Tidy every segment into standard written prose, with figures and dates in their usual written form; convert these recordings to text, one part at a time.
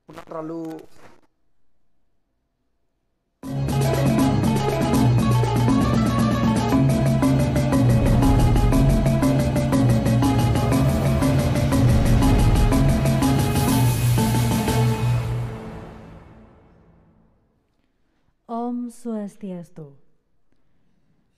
Pernah terlalu Om Swastiastu.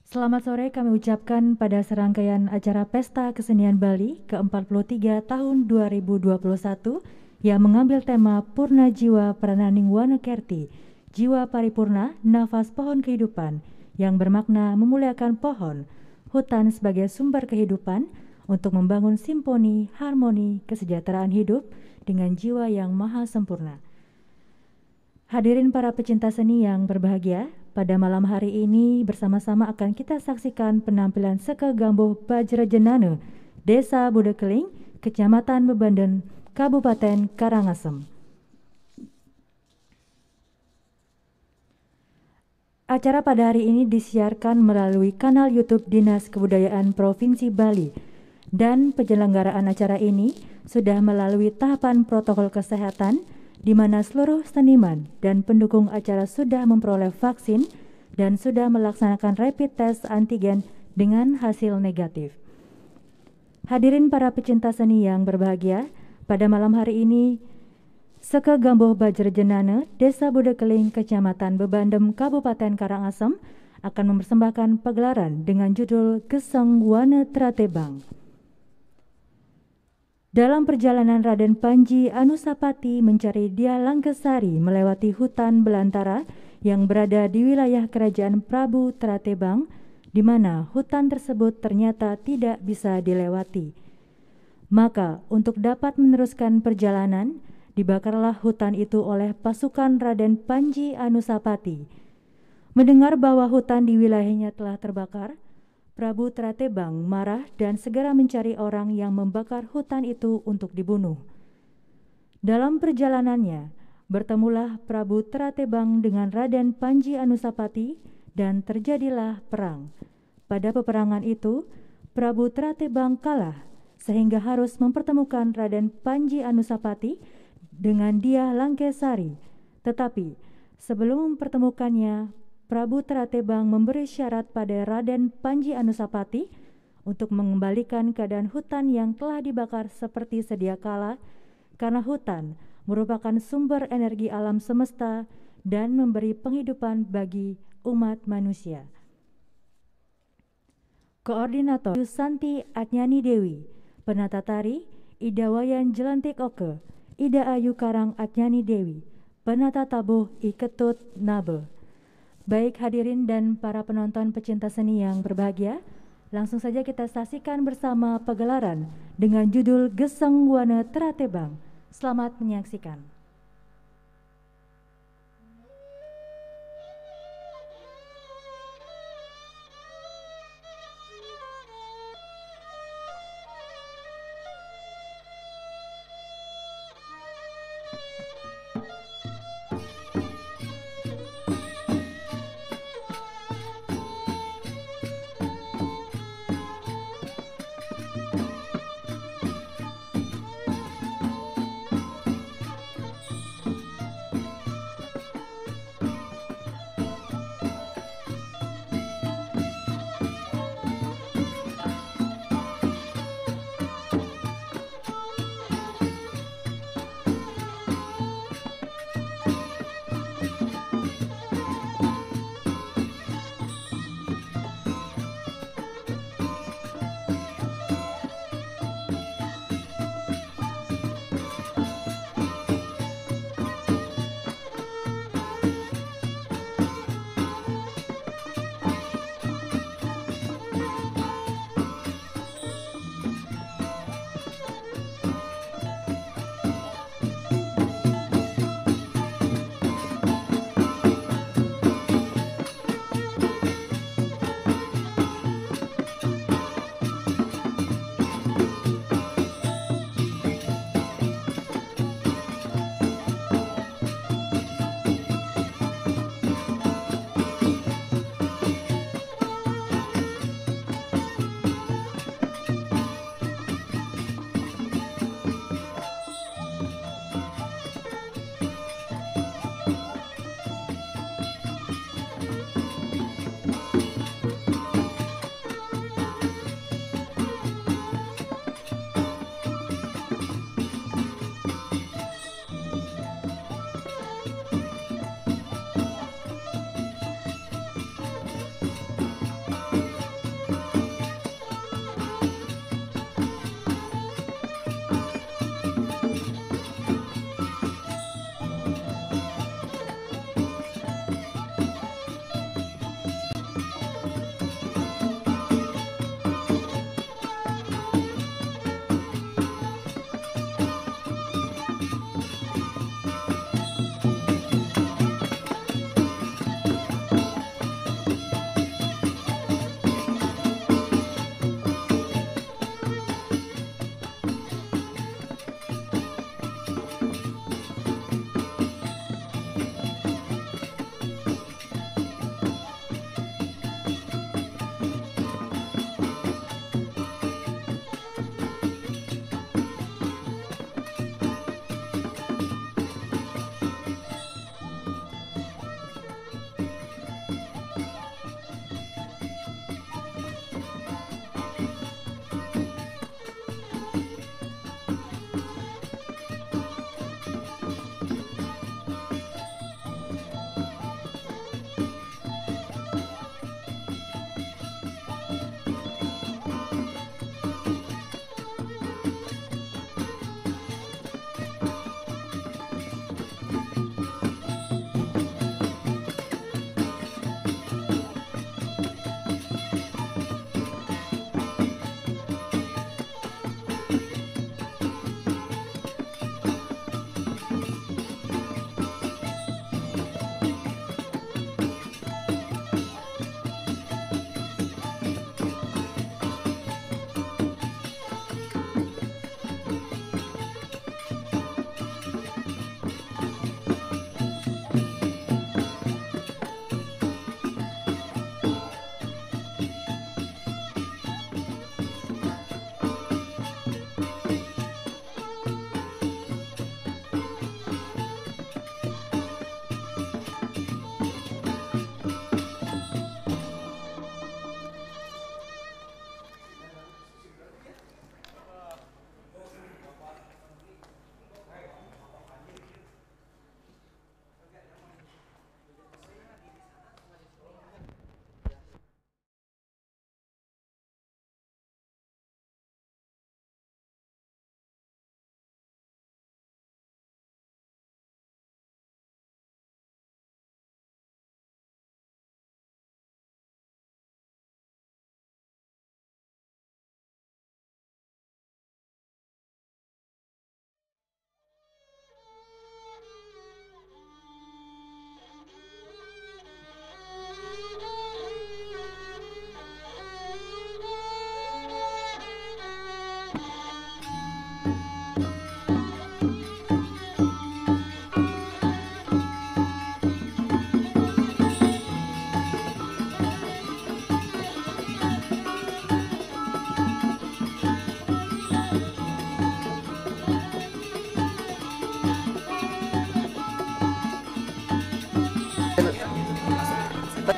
Selamat sore kami ucapkan pada serangkaian acara Pesta Kesenian Bali ke-43 tahun 2021 yang mengambil tema Purna Jiwa Prananing Wanakerti, Jiwa Paripurna Nafas Pohon Kehidupan, yang bermakna memuliakan pohon, hutan sebagai sumber kehidupan untuk membangun simfoni, harmoni, kesejahteraan hidup dengan jiwa yang maha sempurna. Hadirin para pecinta seni yang berbahagia, pada malam hari ini bersama-sama akan kita saksikan penampilan Seke Gambuh Bajrajenane, Desa Budekeling, Kecamatan Bebanden, Kabupaten Karangasem. Acara pada hari ini disiarkan melalui kanal YouTube Dinas Kebudayaan Provinsi Bali, dan penyelenggaraan acara ini sudah melalui tahapan protokol kesehatan di mana seluruh seniman dan pendukung acara sudah memperoleh vaksin dan sudah melaksanakan rapid test antigen dengan hasil negatif. Hadirin para pecinta seni yang berbahagia, pada malam hari ini Seke Gambuh Bajrajenane, Desa Budekeling, Kecamatan Bebandem, Kabupaten Karangasem akan mempersembahkan pagelaran dengan judul Gesang Wana Tratebang. Dalam perjalanan Raden Panji Anusapati mencari Dia Langkasari melewati hutan belantara yang berada di wilayah kerajaan Prabu Tratebang, di mana hutan tersebut ternyata tidak bisa dilewati. Maka untuk dapat meneruskan perjalanan, dibakarlah hutan itu oleh pasukan Raden Panji Anusapati. Mendengar bahwa hutan di wilayahnya telah terbakar, Prabu Tratebang marah dan segera mencari orang yang membakar hutan itu untuk dibunuh. Dalam perjalanannya, bertemulah Prabu Tratebang dengan Raden Panji Anusapati dan terjadilah perang. Pada peperangan itu, Prabu Tratebang kalah sehingga harus mempertemukan Raden Panji Anusapati dengan Dia Langkasari. Tetapi sebelum mempertemukannya, Prabu Tratebang memberi syarat pada Raden Panji Anusapati untuk mengembalikan keadaan hutan yang telah dibakar seperti sedia kala, karena hutan merupakan sumber energi alam semesta dan memberi penghidupan bagi umat manusia. Koordinator Santi Atnyani Dewi, penata tari Ida Wayan Jelantik Oke, Ida Ayu Karang Atnyani Dewi, penata tabuh Iketut Nabe. Baik hadirin dan para penonton pecinta seni yang berbahagia, langsung saja kita saksikan bersama pagelaran dengan judul Gesang Wana Tratebang. Selamat menyaksikan.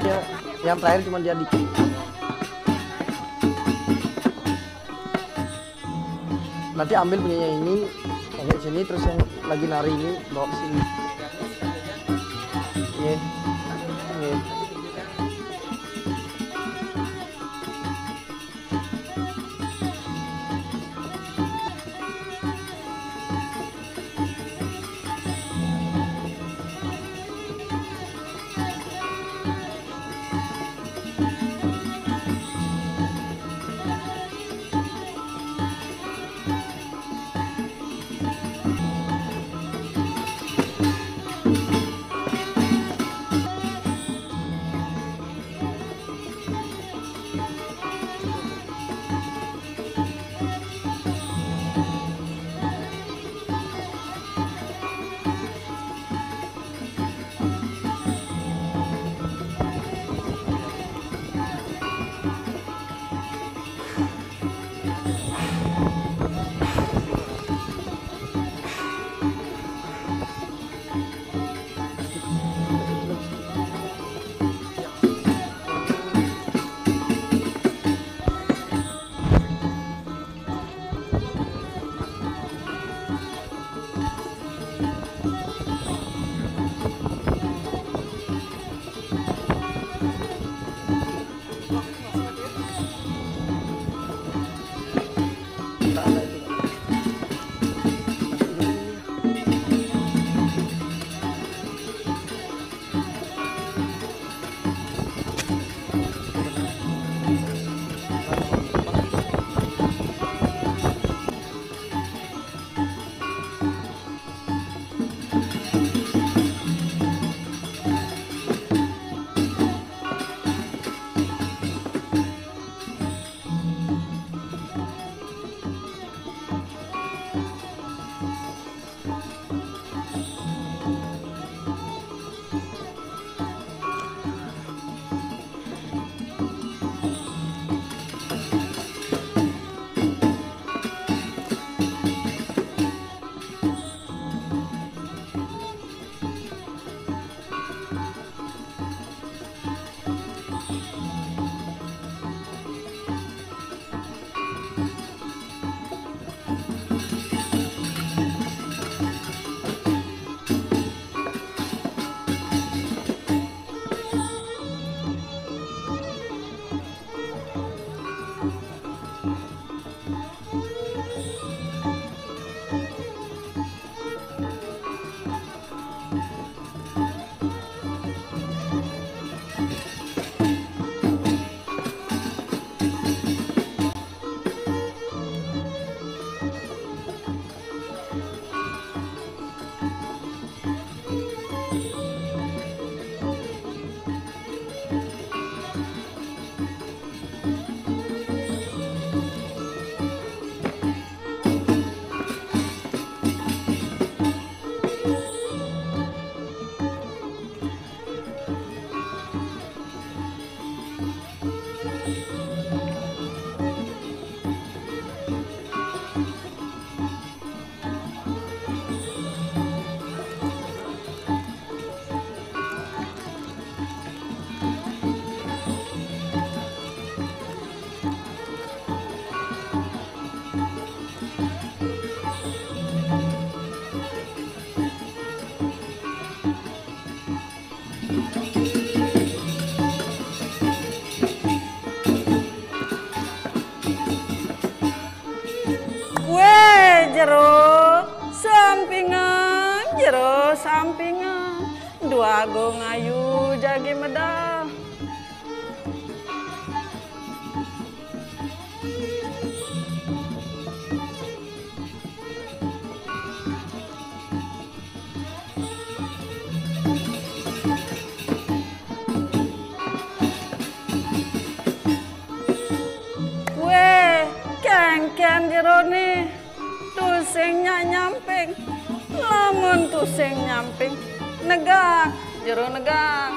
Ya, yang terakhir cuma dia dikit. Nanti ambil punyanya ini, taruh sini, terus yang lagi nari ini bawa ke sini. Iya. Iya. jero sampingan dua go ngayu jagi medah. Kue kengken jero nih tusingnya nyamping, lamun tusing nyamping negak jero negak.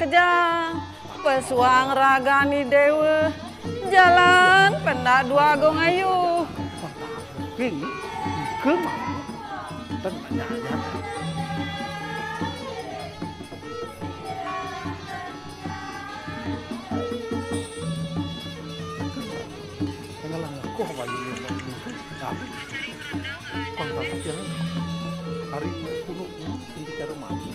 kejang, pesuang ragani dewa, jalan pendak dua gong ayu. King, ke mana? Tenang aja. Tenggelam aku apa ini? Tapi, kau tak percaya? Hari kuno ini cara mati.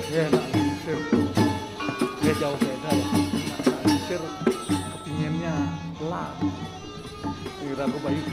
Ya, nak sir. Ya jauh beda ya. Nak sir kepinginnya lah. Kira aku bayi.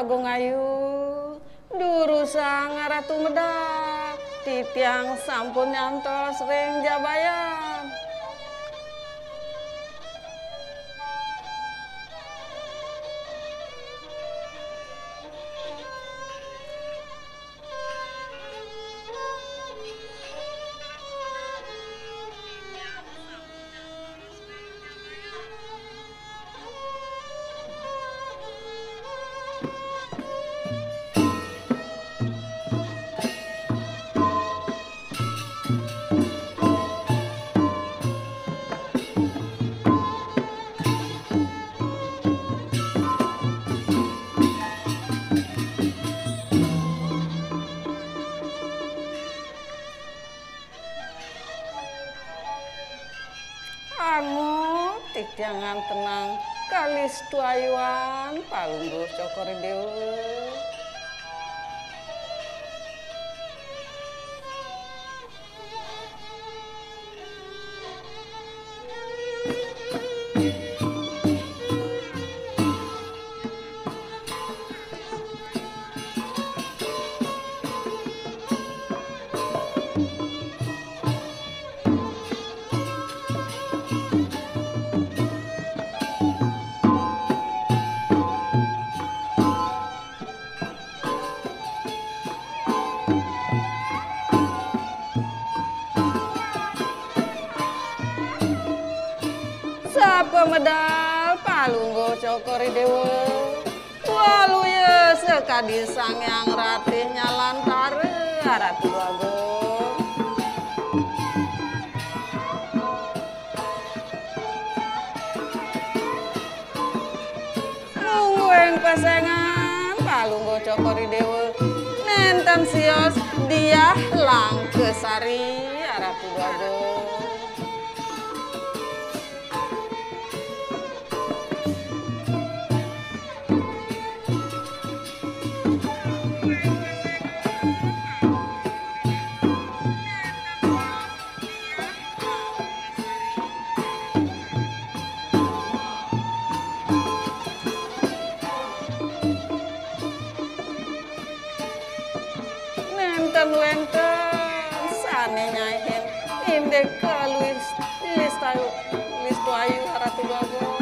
agung ayu durusang ratu medak titiang sampun nyantos ring jabayan. Jangan tenang kalis tuayuan palungguh cokori dewe. Pemedal palunggo cokori dewe walu ya sekadi sang yang ratihnya lantare ratu agung mungguing pesengan palunggo cokori dewe nenten sios dia lang kesari ratu agung. Wenten sane nyahin indek ke listu ayu ratu agung.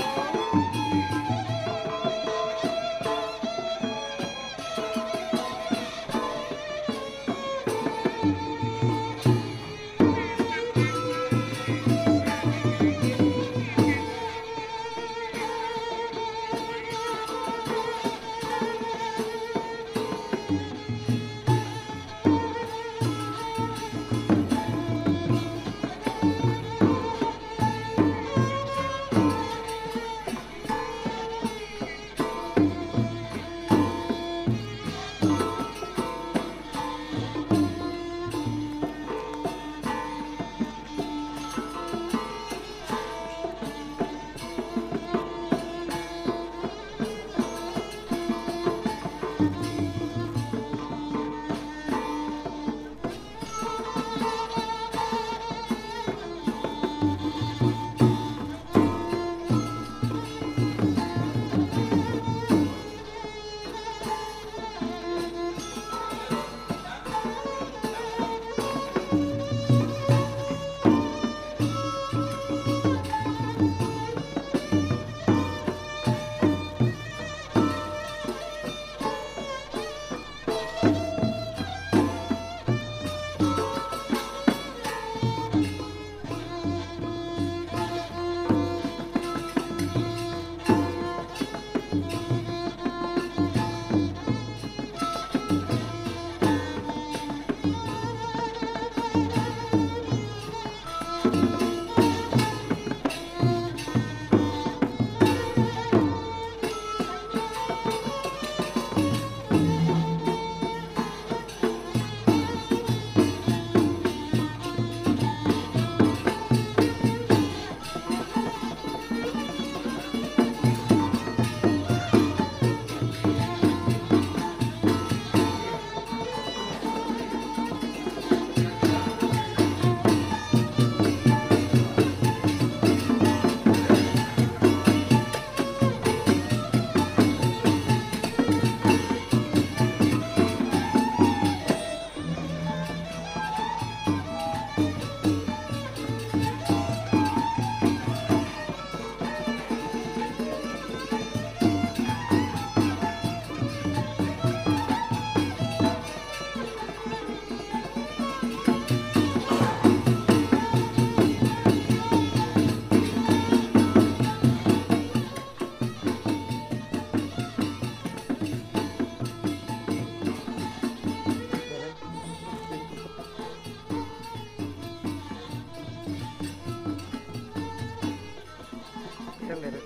belakang dari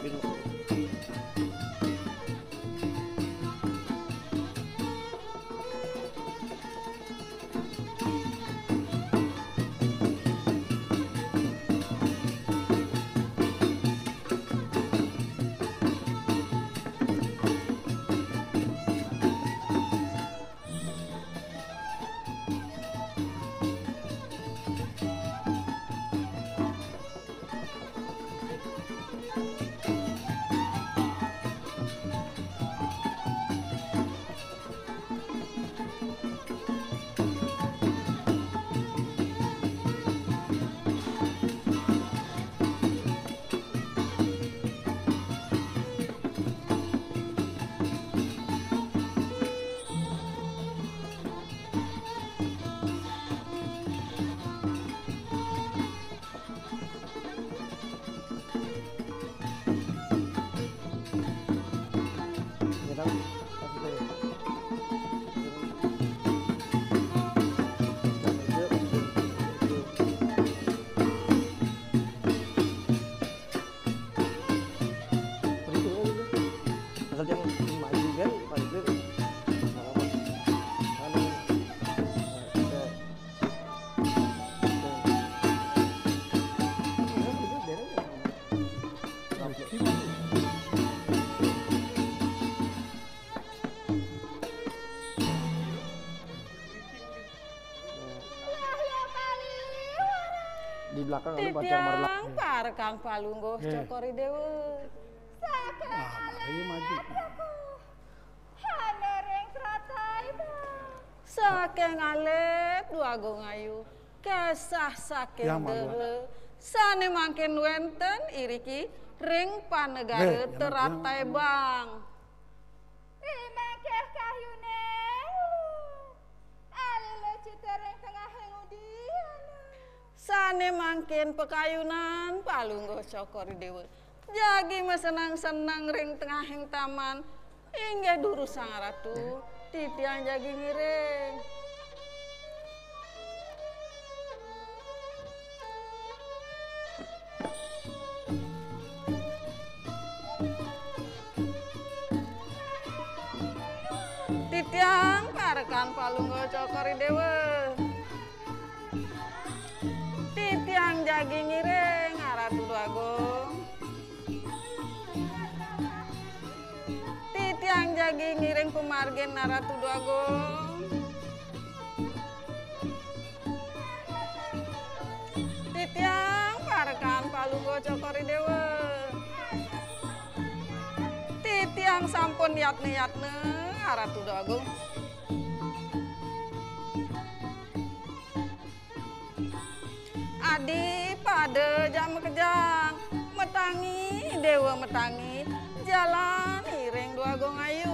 biru. Di belakang ada baca marlak. Titiang parekang palungguh cokori dewe. Mari maju. Hanereng teratai bang. Saking alet dua ngayu. Kesah saking Ya, Marwa. dewe. Sane mangkin wenten iriki ring panegara teratai bang. Rimengkeh kahyune. Alilo citereng tengah hengudian. Sane mangkin pekayunan palungguh cokori dewe. Jagi senang-senang ring tengahing taman. Hingga duru sang ratu. Titiang jagi ngiring. Titiang parekan palungguh cokori dewe. Titiang jagi ngiring aratu agung. Titiang jagi ngiring pemargen aratu agung. Titiang parekan palungguh cokori dewe. Titiang sampun yatne aratu agung. Adi pada jam kejang metangi dewa metangi jalan iring dua gong ayu.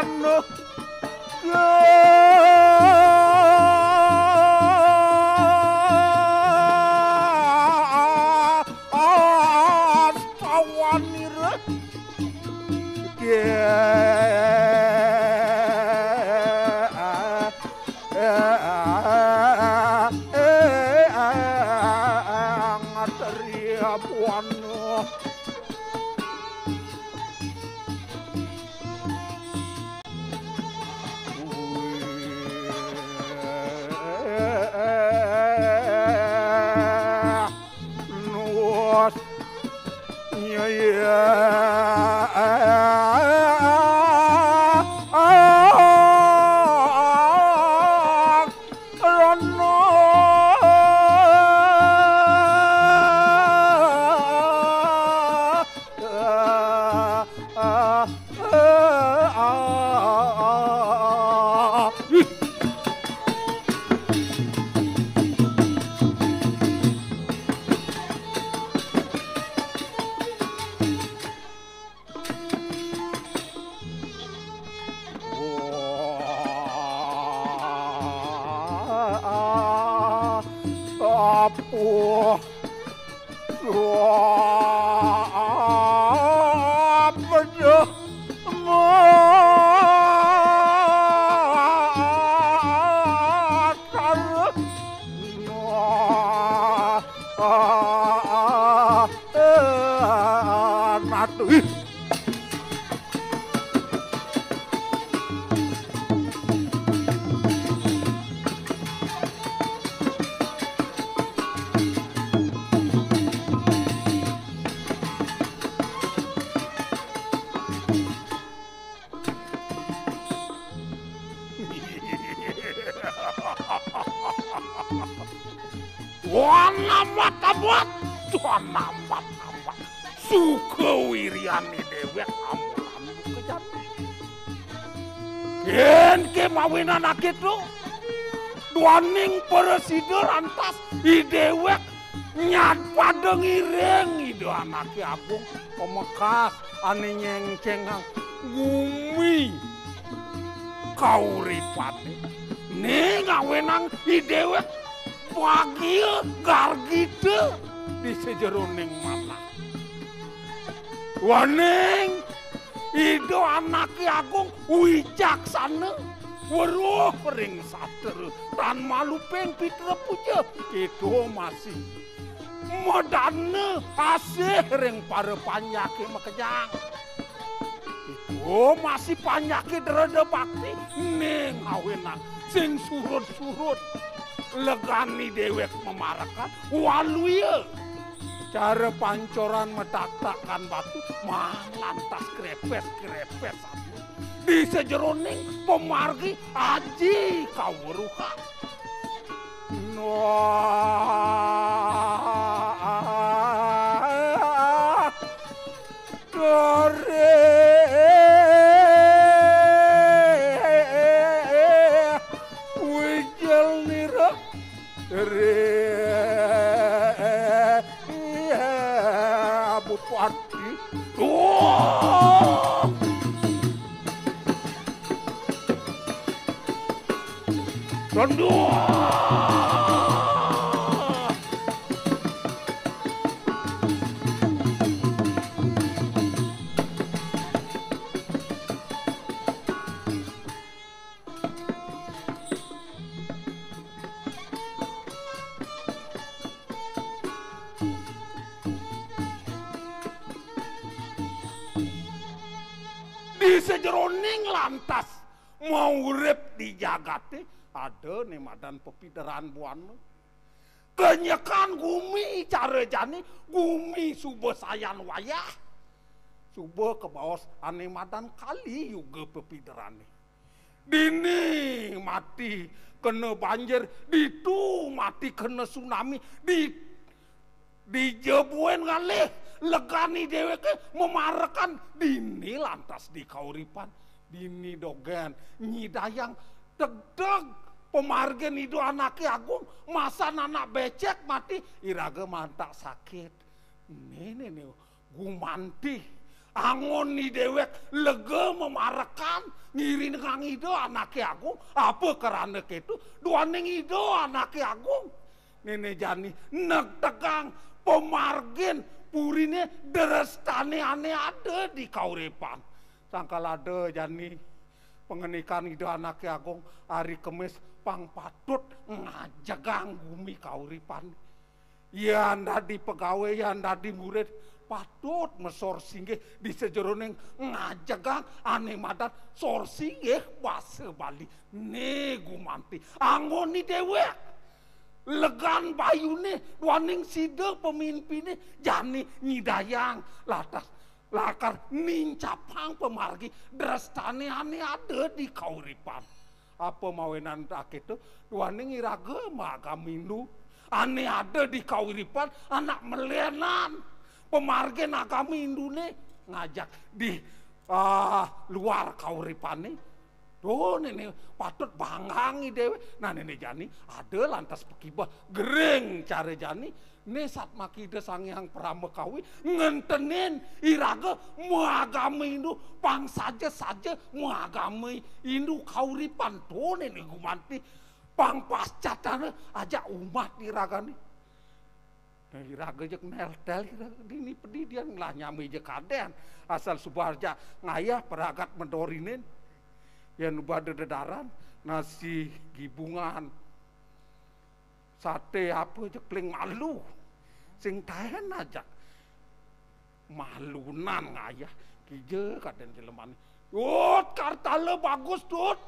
anu astawanira ngataria buano nuas apuh bedah matar Wanamat suka wiriani dewek amulan kejati yen kemawinan akitu duaning presiden antas idewek nyat pada ngiring ide anake agung pemekas ane nyengcengang ngumi kauripane ning awenang idewek Wagil gargide di sejeroning mana. Waning ido anake agung wicaksana weruh ring sater tan malupeng pitra puja itu masih modane asih ring para panyaki makejang. Itu masih panyaki derada bakti ning awenan sing surut-surut legani dewek memarakan waluya cara pancoran metaktakan batu malantas krepes di sejeroning pemargi aji kawruha Bupati di sejeroning lantas mau urip di jagate ada nih madan pepideran buana kenyekan gumi cara jani gumi subuh sayan wayah subuh ke bawah ane madan kali juga pepideran dini mati kena banjir ditu mati kena tsunami di jebuen ngalih legani deweke memarakan dini lantas di kauripan dini dogen nyidayang deg-deg pemargen itu anake agung masa anak becek mati iraga mantak sakit ini gumanti Angon ni dewek lega memarekan ngirin kang ido anake agung apa karena ketu duaning ido anake agung nene jani nek tegang pemargin purine derestane ane ada di kauripan sangkal ada jani pengenikan ido anake agung hari kemis pang patut ngajagang bumi kauripan ya nadi pegawai ya nadi murid patut mesor singgih di sejeroning ngajagang ane madan sor singgih base Bali ne gumanti angoni dewek legan bayune waning side pemimpine jani nyidayang latas lakar nincapang pemargi drastane ane ada di kauripan apa mawenan tak itu waning iraga magamindu ane ada di kauripan anak melenan pemargen agama Indune ngajak di luar kauripane. Tuh nene patut banggangi dewe. Nah nene jani ada lantas pekibah gereng cara jani. Ne sat makida sangyang pramekawi ngentenin iraga muagama Indu pang saja muagama Indu kauripan. Tuh nene gumanti pang pascatana aja umat iragani. Iraga jek neltel dini pedidian lah nyami je kaden asal subarja ngayah peragat mendorinin yang nubade dedaran nasi gibungan sate apa jek pling malu sing tahen aja malunan ngayah kije kaden jeleman dut kartale bagus dut.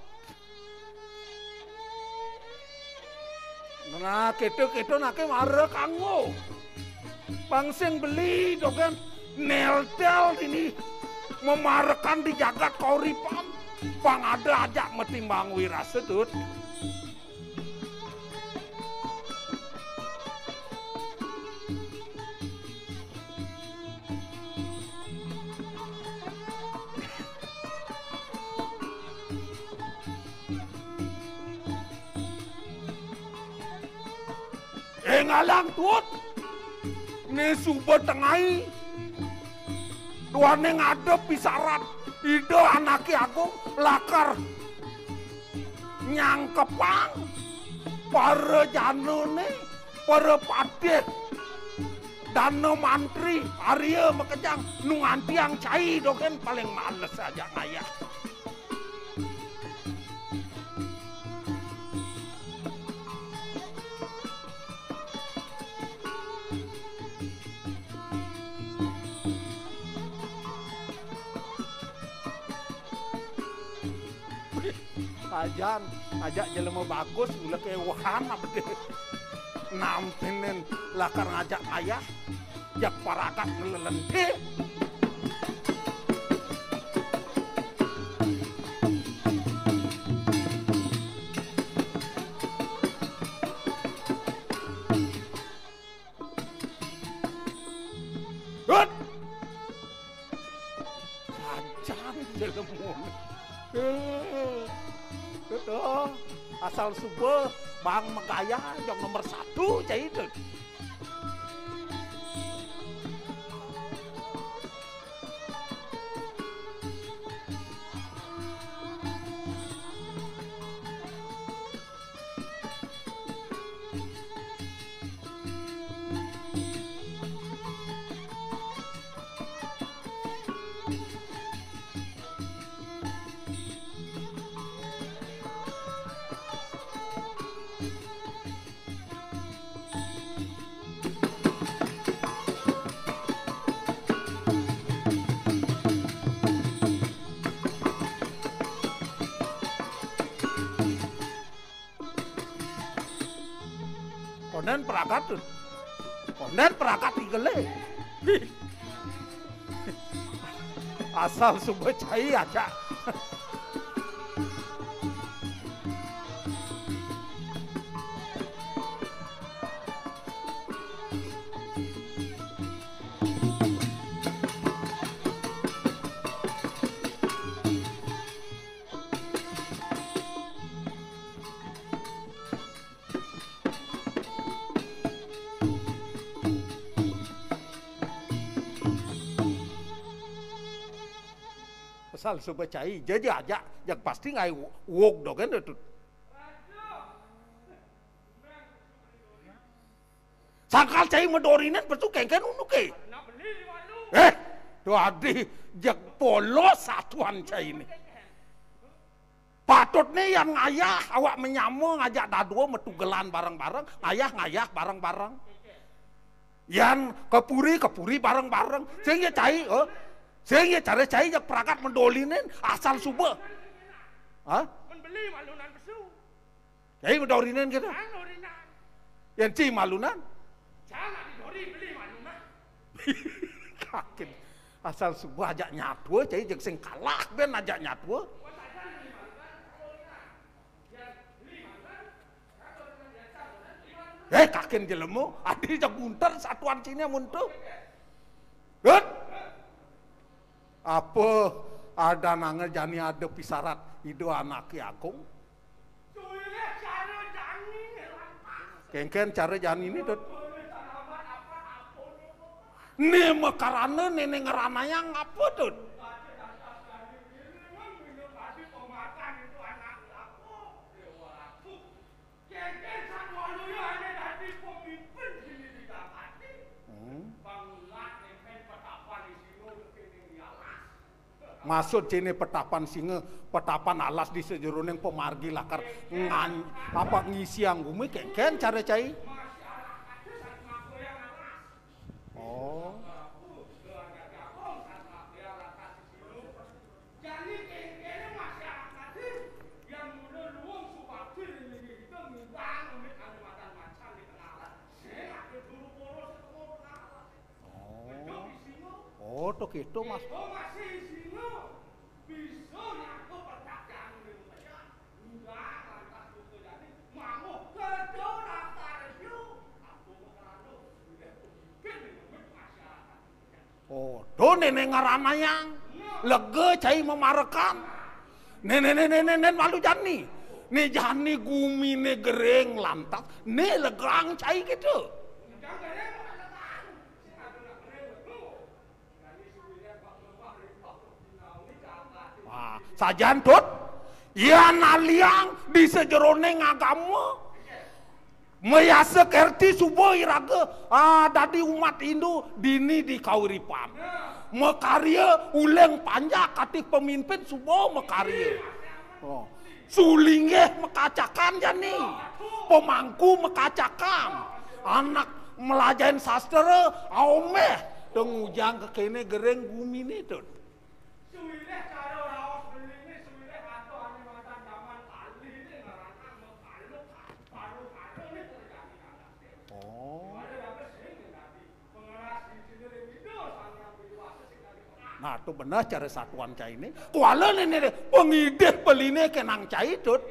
Nah, keto nake mare kanggo. Pangsing beli dogen neltel ini memarekan di jagat kauripan. Pang ada aja metimbang wira sedut. Ngalang tuut ne suba tengai duane ngadep pisarat ide anake agung lakar nyangkepang para janone para padeh dano mantri Arya Mekejang nungantiang cai dogen paling males aja ngayah. Ajan, ajak jelema bagus, ulah ke wahana bede. Nampinen lakar ngajak ayah, jak parakat ngelelente. Hut! Ajan jelema. Tuh, asal subuh Bang Megaya yang nomor 1 cai itu. Konden perakat igele. Asal subuh cai aja. asal sebecai jadi aja yang pasti ngai wok dogen itu. Sangkal cai medorinen betul kengken unuk ke. Tuh adi jak polos satuan cai ini. Patut nih yang ngayah awak menyamu ngajak dadua metugelan bareng-bareng, ngayah bareng-bareng. Yang kepuri bareng-bareng. Sehingga cai, sehingga cara cai jak perakat mendolinin asal subuh. Hah? Membeli malunan besu. Cai mendolinin gitu. Yang ci malunan? Jangan didori beli malunan. Kakin asal subuh ajak nyatu cai jeung sing kalah ben ajak nyatu. Kakin jelemu adi jak munter satuan cina muntuh. Apa ada nangel jani ada pisarat hidup anak agung. Kengken cara jani ini dot. Nih mekarana nenek ngerana yang apa dot? Maksud cini petapan singa, petapan alas di sejeroning pemargi lakar apa ngisi anggumi kengken cara cai. Oh. Oh, tuh gitu mas. Oh, do nenek ngarana yang lega cai memarekan. Nenek malu jani. Ne jani gumi ne gereng lantak. Ne legang cai gitu. Wah, sajan tut. Ya naliang di sejeroneng agama. Mayasa kerti subuh iraga dadi umat Hindu dini di kauripan. Mekarya uleng panjang katik pemimpin subuh mekarya. Oh. Sulingeh mekacakan jani. Pemangku mekacakan. Anak melajain sastra aomeh. Tengujang kekene gereng gumi ni tuh. Nah, itu benar cara satuan cai ini. Kuala nenek pengideh peline kenang cai tut.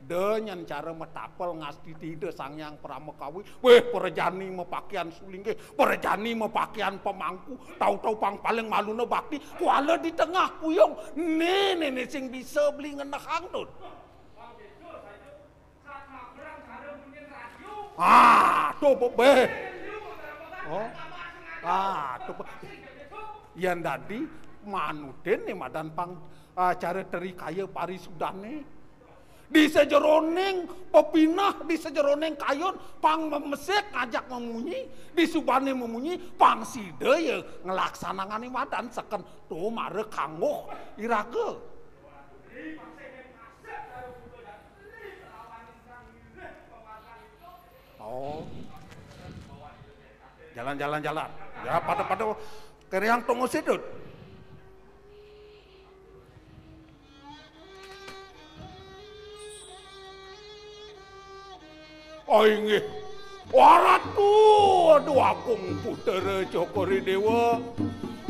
Dengan cara metapel ngasti tidak sang yang pramekawi. Weh, perjani mepakian sulingke, perjani mepakian pemangku. Tahu-tahu pang paling maluna bakti. Kuala di tengah puyong. Nenek sing bisa beli ngenahang tut. Tuh beh. Oh. Tuh. Yang tadi manuden nih madan pang cara teri kaya parisudane di sejeroning pepinah di sejeroning kayon pang memesek ngajak memunyi di subane memunyi pang side ya ngelaksanakan madan seken tuh mare kanggo iraga. Oh, jalan ya pada Kereang tunggu sidut. Aingih, waratu aduh akung puter Cokori Dewa.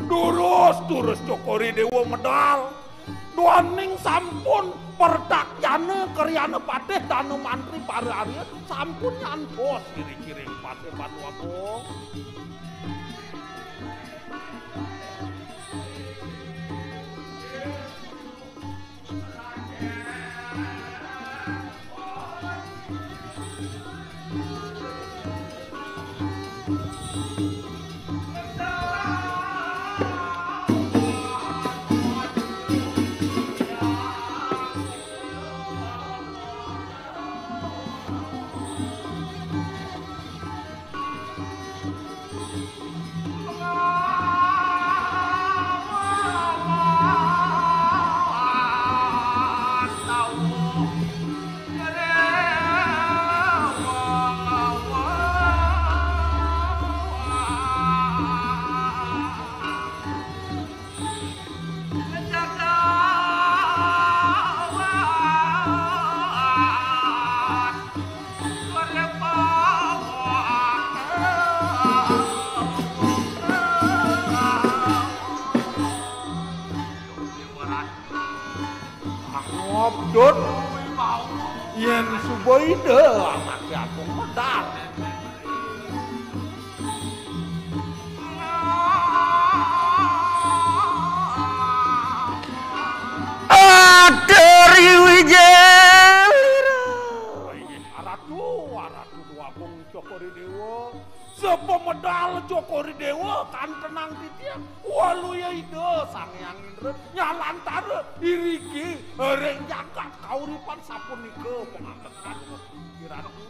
Durus Cokori Dewa medal. Duaning sampun perdakyana karyana patih danu mantri para arya sampun nyantos kiri-kiring patih patu agung. Dut, yen suboide anake aku medal. Aderi Wijelira. Aratu duapung Jokori Dewa. Sepemedal Jokori Dewa kan tenang titiang. Walu ya ide Sangyang Indra nyalantara iriki reng jagat kauripan sapunika pengantekan Ratu.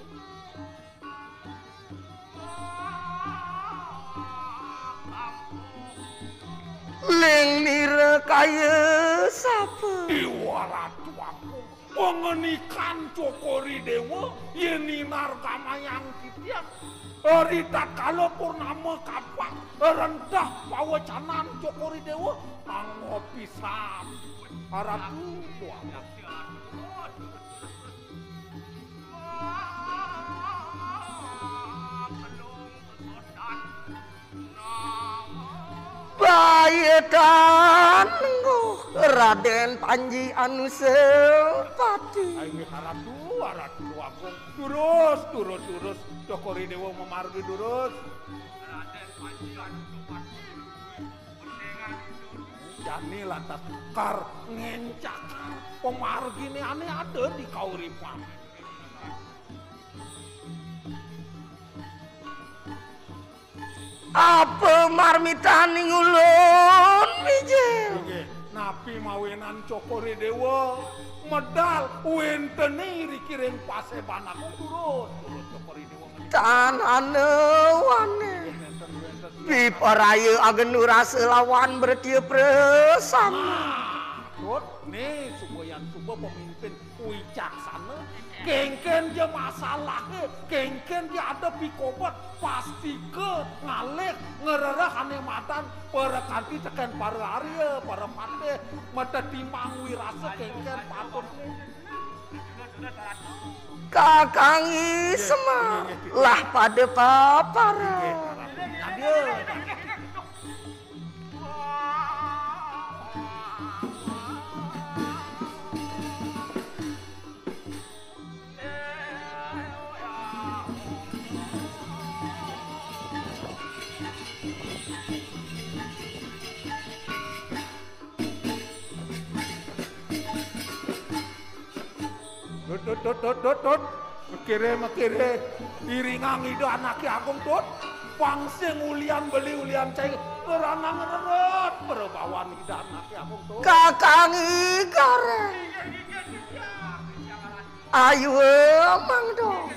Leng nira kaya sapa? Dewa Ratu aku pengenikan Jokori Dewa yeninar kamayang titiang. Rita kala purnama kapak rendah pawacanan Jokori Dewa anggo pisan. Ratu doa. Bayedan Raden Panji anu sepati. Ayo Ratu aku durus Jokori Dewa memargi durus. Raden Panji anu sepati. Jani lantas kar ngencak pemargine ane ada di kauripan. Apa marmitani ngulun Wijel? Napi mawenan Jokori Dewa medal wentene rikiring paseban aku durus Jokori Dewa. Tanane wane. Piparaya agen rasa lawan bertia presama. Tut nih suboyan pemimpin wicaksana. Kengken je masalahnya, kengken je ada pikobat pasti ke ngalek ngererah hanematan perekanti tekan para arya, para pande mata timang wirasa kengken patut. Kakangi semua lah pada papara. Dut. Mekire. Iringang itu anaknya agung tut. Pangsing ulian beli ulian ceng. Keranang ngeret. Perbawan itu anaknya agung tut. Kakangi gareng. Ayo emang dong.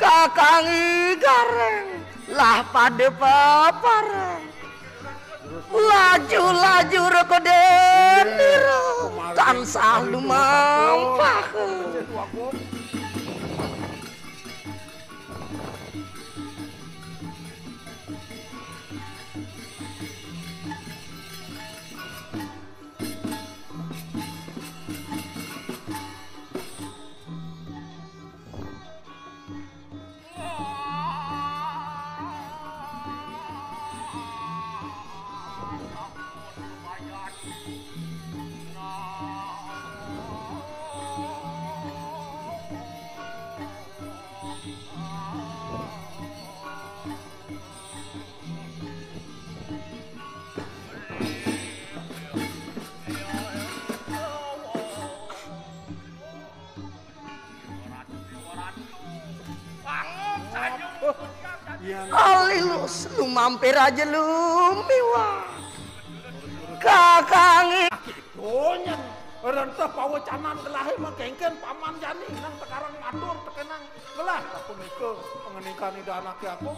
Kakangi gareng lah pada paparan. Laju rekodeniro tansah lumampakeun. Alilus lu mampir aja lu miwah. Kakangi Donyen rentah pawacanan gelahe mah kengken paman jani nang tekarang matur tekenang gelah aku mike pengeningan ida anaknya aku.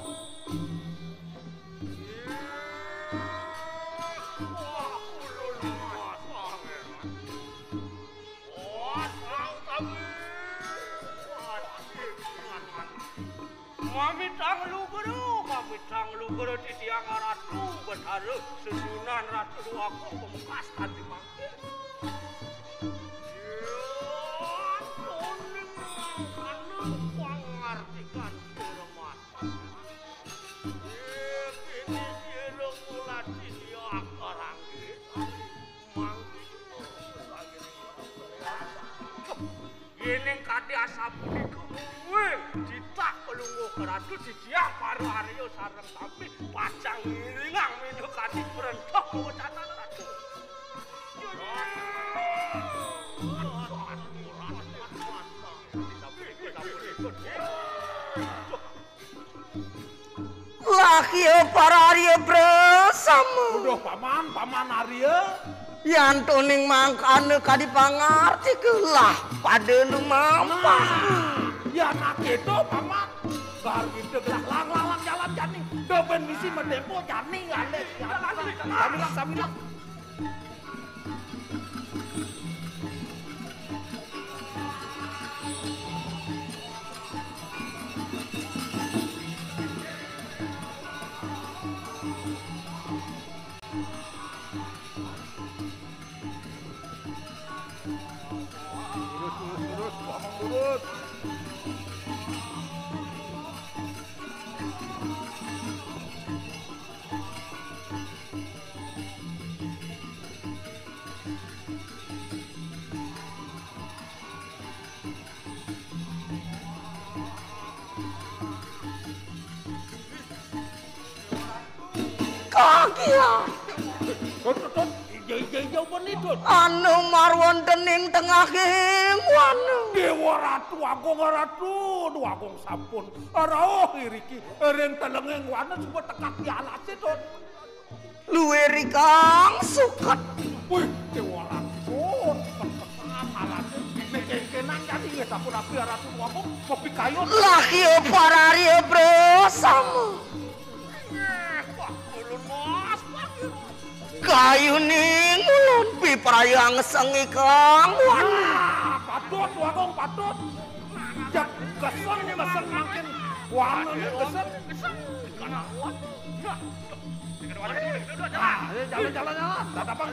kami canglu di tiang ratu berharu susunan ratu aku pembekas tadi mangke. Yeneng kadi asapu dikuwe ditak pelunggu keratu didiah paru Aryo sareng tapi pacang ngilingang minuk kadi berentok kewecatan ratu. Laki para Arya bersama. Udah paman Arya. Yang tuning mangkane kadi pangarti kelah pada lu mampa. Ya nak itu paman. Bar gitu gelah lang jalan jani. Deben misi mendempo jani ngale. Samilang. Turut. Kakia. Tut. Jauh penidut. Anu marwan dening tengah kewan. Dewa ratu agung sampun. Arauh iriki eren telengeng wana coba tekak di alas itu. Luwe rikang suket. Wih, dewa ratu. Pekesan alasnya. Nekeng-kenang jadi ya sampun api ratu agung kopi kayu. Laki para Arya bersama. Kayu ning ulun piprayang sengi kang wan. Patut wagong patut. Jak keseng makin wan ini keseng. Karena wan. Jalan. Dadapang.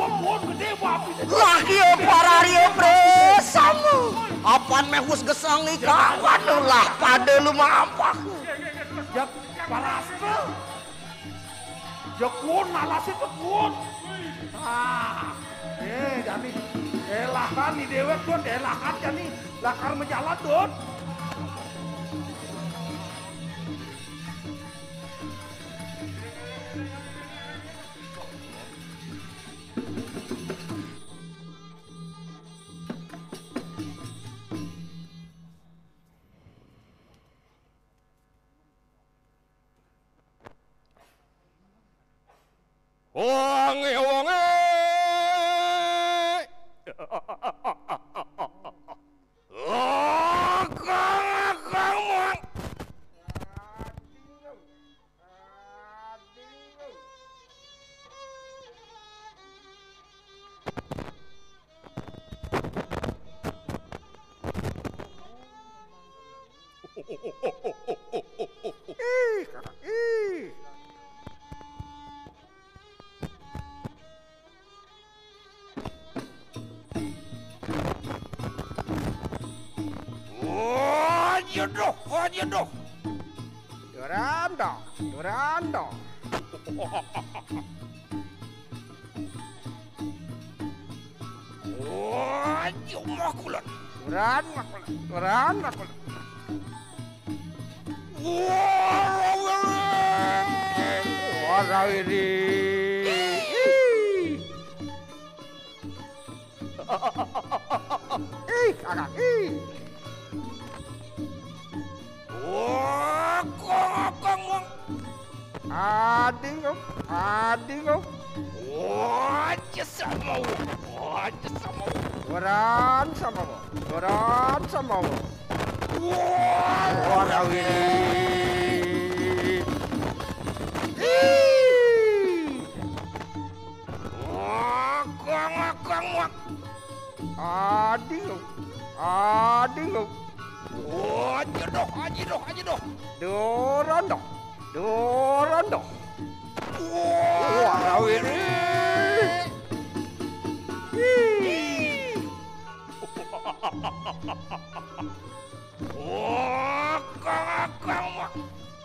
Buat gede bapi. Laki para Arya bersama. Apan mehus gesangi kawan lah pada lu mampak. Jak parasnya. Jak kun alas itu kun. Jadi elahkan di dewek tuh elahkan jadi lakar menjalan tuh. Wonge. Jodoh. Durando. Makulan. Duran makulan. Wah, ini. Kakak. Kong. Adingo. Wajah sama. Duran sama. Wah, ini. Adingo. Aja doh. Dorondo. Wah, ini. Oh, kakang mah.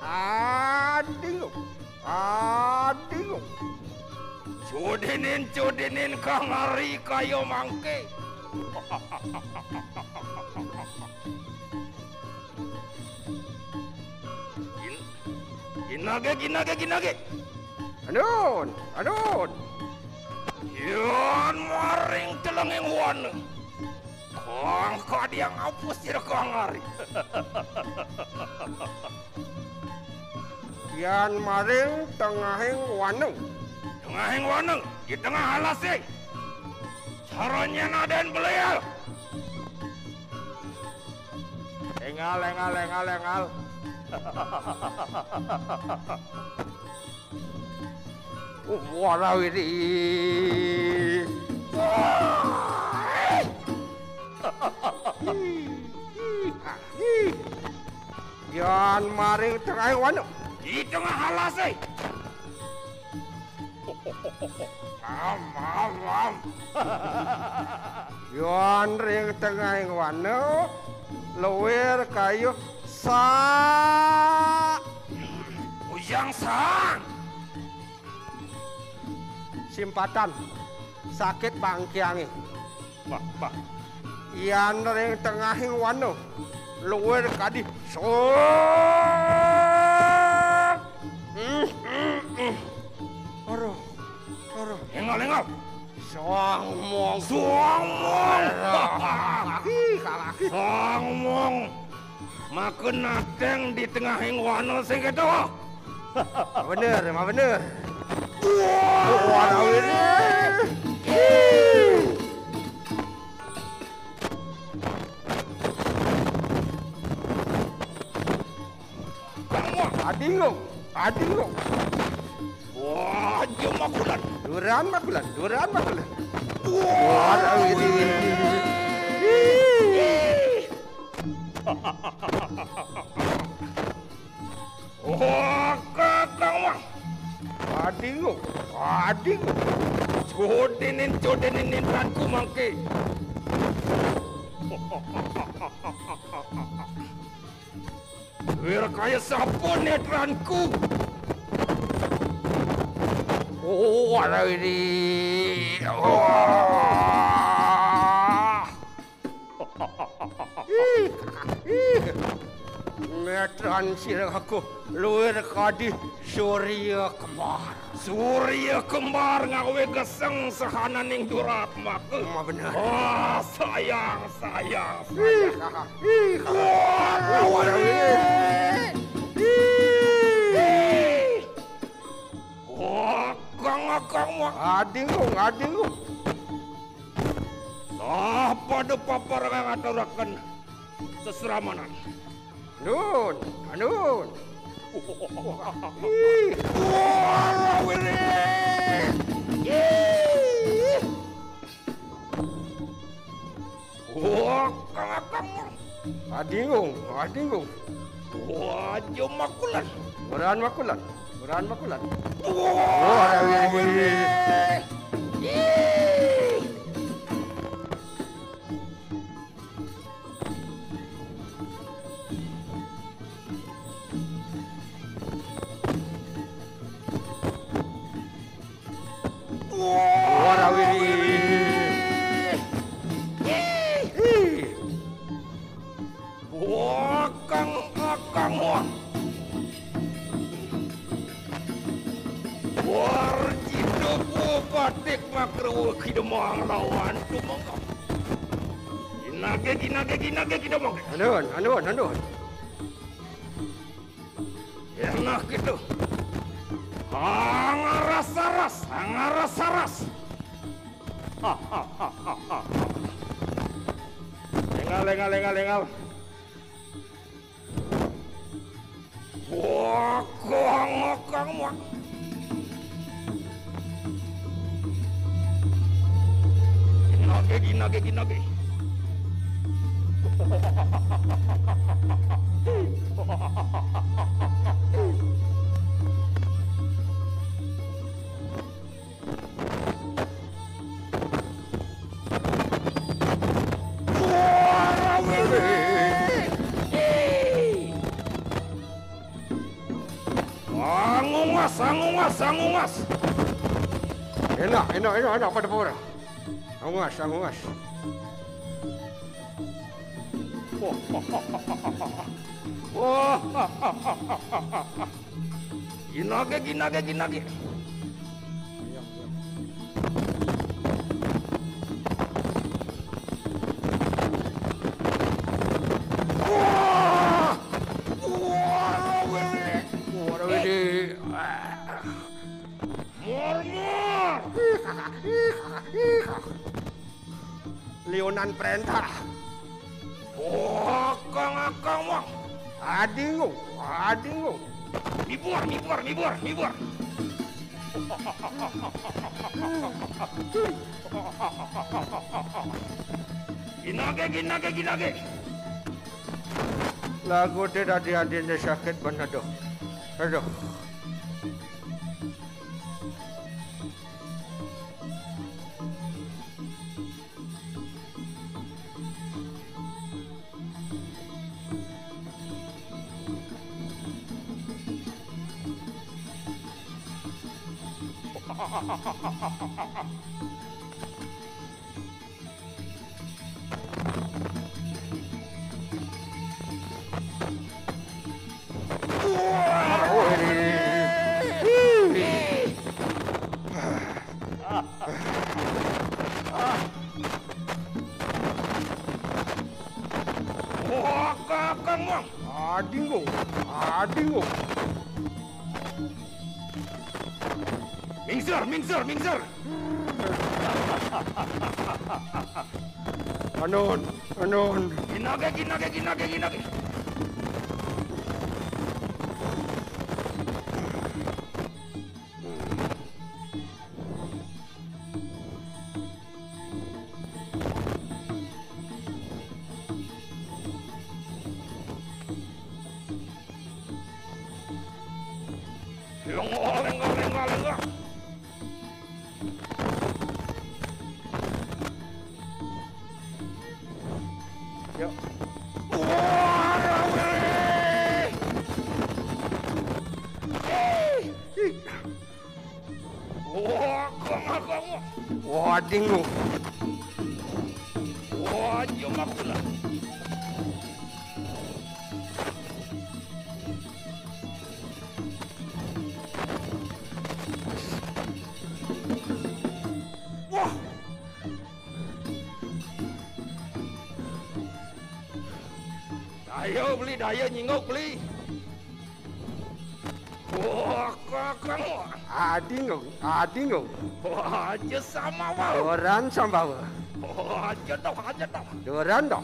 Adingo. Cudinin kang Ari kayo mangke. Ginage. Anun. Yan maring telenging wana. Kang kadiang apus sira kang Ari. Yan maring tengahing waneng. Tengahing waneng di tengah halase. Caranya naden beliau. Lengal. Walau ini. Yan maring tengah wano. Di tengah halase. Mam. Yan ring tengah wano. Lower kayu sa. Ujang sang. Simpatan sakit bangkiangi. Bah. Yan ring tengahing wano luwer kadi so. Oro. Lengal. Songmong. Songmong. Makan nateng di tengahing wano sing kedo. Bener. Walau ini. Adingo. Wah, makulan. Duran makulan. Walau ini. Oh, kakang mah. Adingo. Cudinin ranku mangke. Wir kaya sapon netranku. Oh, walau ini. Metran sirang aku luar kadi Surya Kembar ngawe geseng sahananing durat make. benar. Oh, sayang. Walau ini. Kang mah. Adingo. Pada papar ngaturaken sesramanan. Anun. Adingo. Wah, makulan. Beran makulan. Kang wah. Warjido batik makruh kidemang lawan tumongkap. Ginage kidemang. Anun. Enak gitu. Angarasaras. Lengal. Wah, kang mah. Ginage. Angungas. Enak pada pura. Angungas. Ginage. Leonan perintah. Akang wang. Adingo. Mibur. Ginage. Lagu tidak diadine sakit benar doh. Aduh. Adingo. Mingser. Anon. Ginage. Lengo. Yuk. Dingo. Jumakula. Daya nyingok beli. Kakang. Adingo. Aja sama wau. Doran sama wau. Aja toh. Doran doh.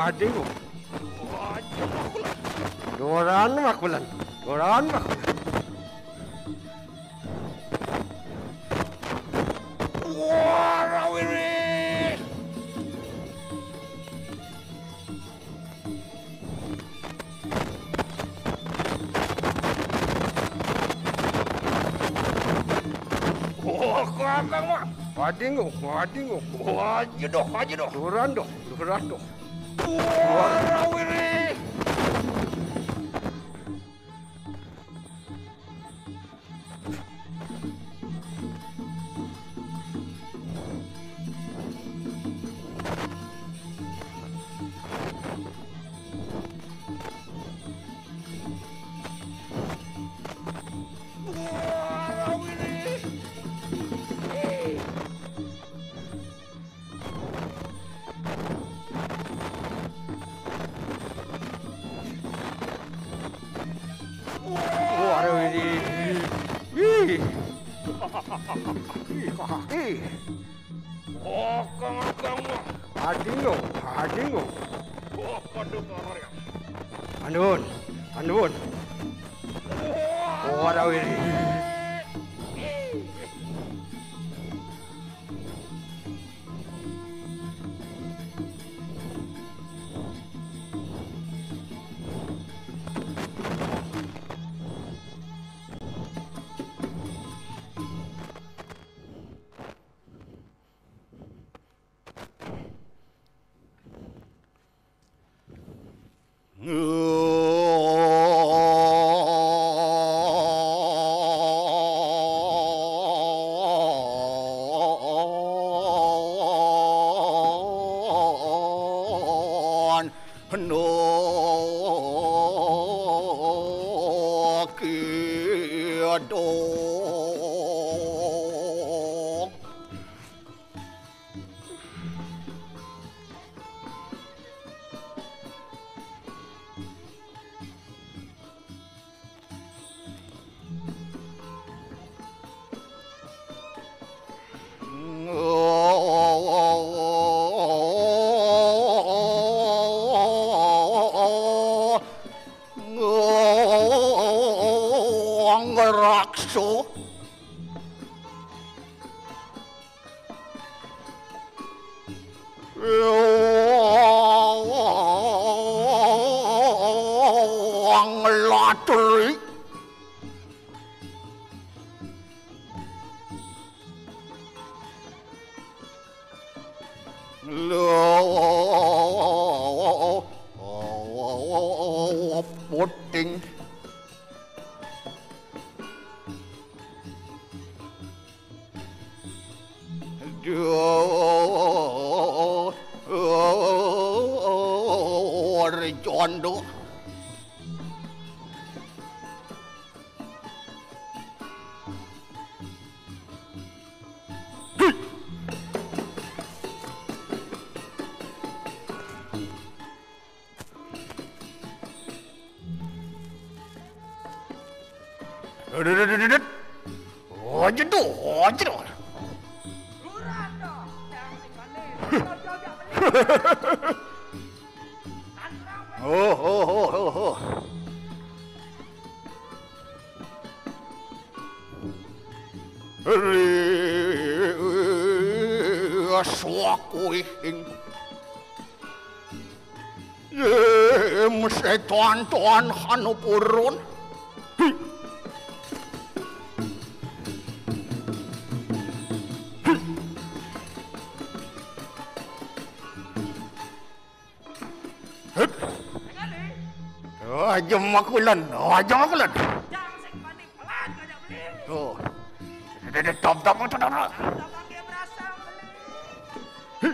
Adingo. Doran makulan. Adingo. Aja doh. Doran doh. kaki. Oh, kang. Adingo. Oh, padu karya. Andun. Oh, ada ini. Rakso. Latri. Puting. Jondo. Oh. Suakuing. Mesti tuan Hanupurun. Ajam makulan. Jangan sing mandi pelan aja beli. Oh. Top. Abang dia berasa beli.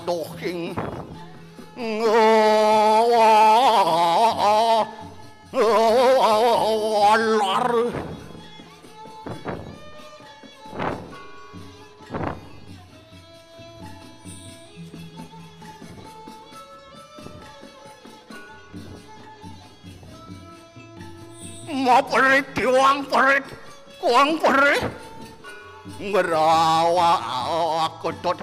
Doking. Lar. Mau perit, kuang perit. Ngerawa aku tot.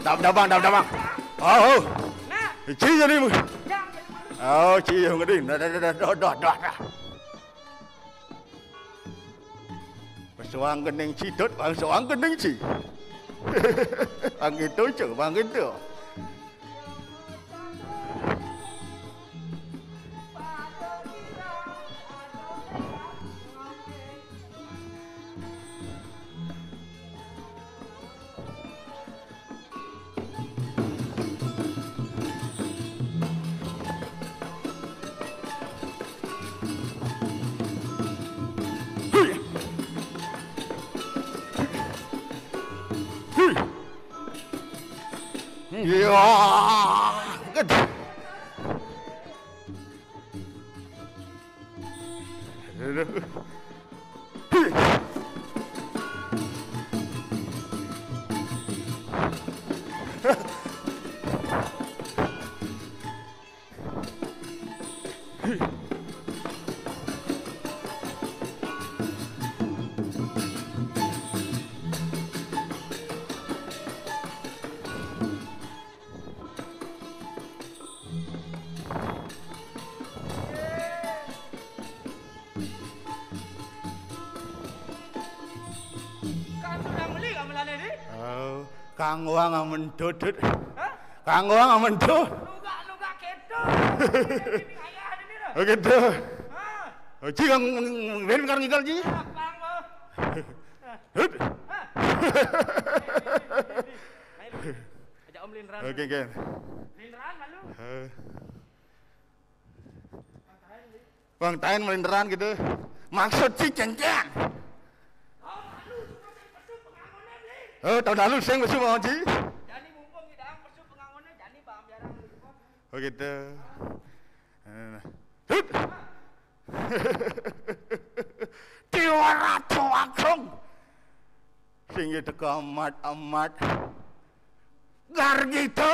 Nah, dabang. Oh, ci jadi mu. Oh, ci yang gede. Dah. Persoang gening cidot, persoang gening ci. Bang itu cuy, bang itu. Ya, gede. kali ni? Oh, Kang Wang amendut. Kang Wang amendut. Luga keto. Ini ayah ni dah. Oh gitu. Oh, Ci Kang ben kang ngigal Ci. Kang mo. Hut. Ajak Om Lindran. Oke, Ken. Lindran lalu. Bang Tain melinderan gitu. Maksud Ci cengkeng. Oh, tahun lalu sing besu mau Ci. Jadi mumpung idang persu pengangonnya jadi bang biarang lupa. Oh gitu. Hut. Tiwara tuakong. Sing teko amat. Gar gitu.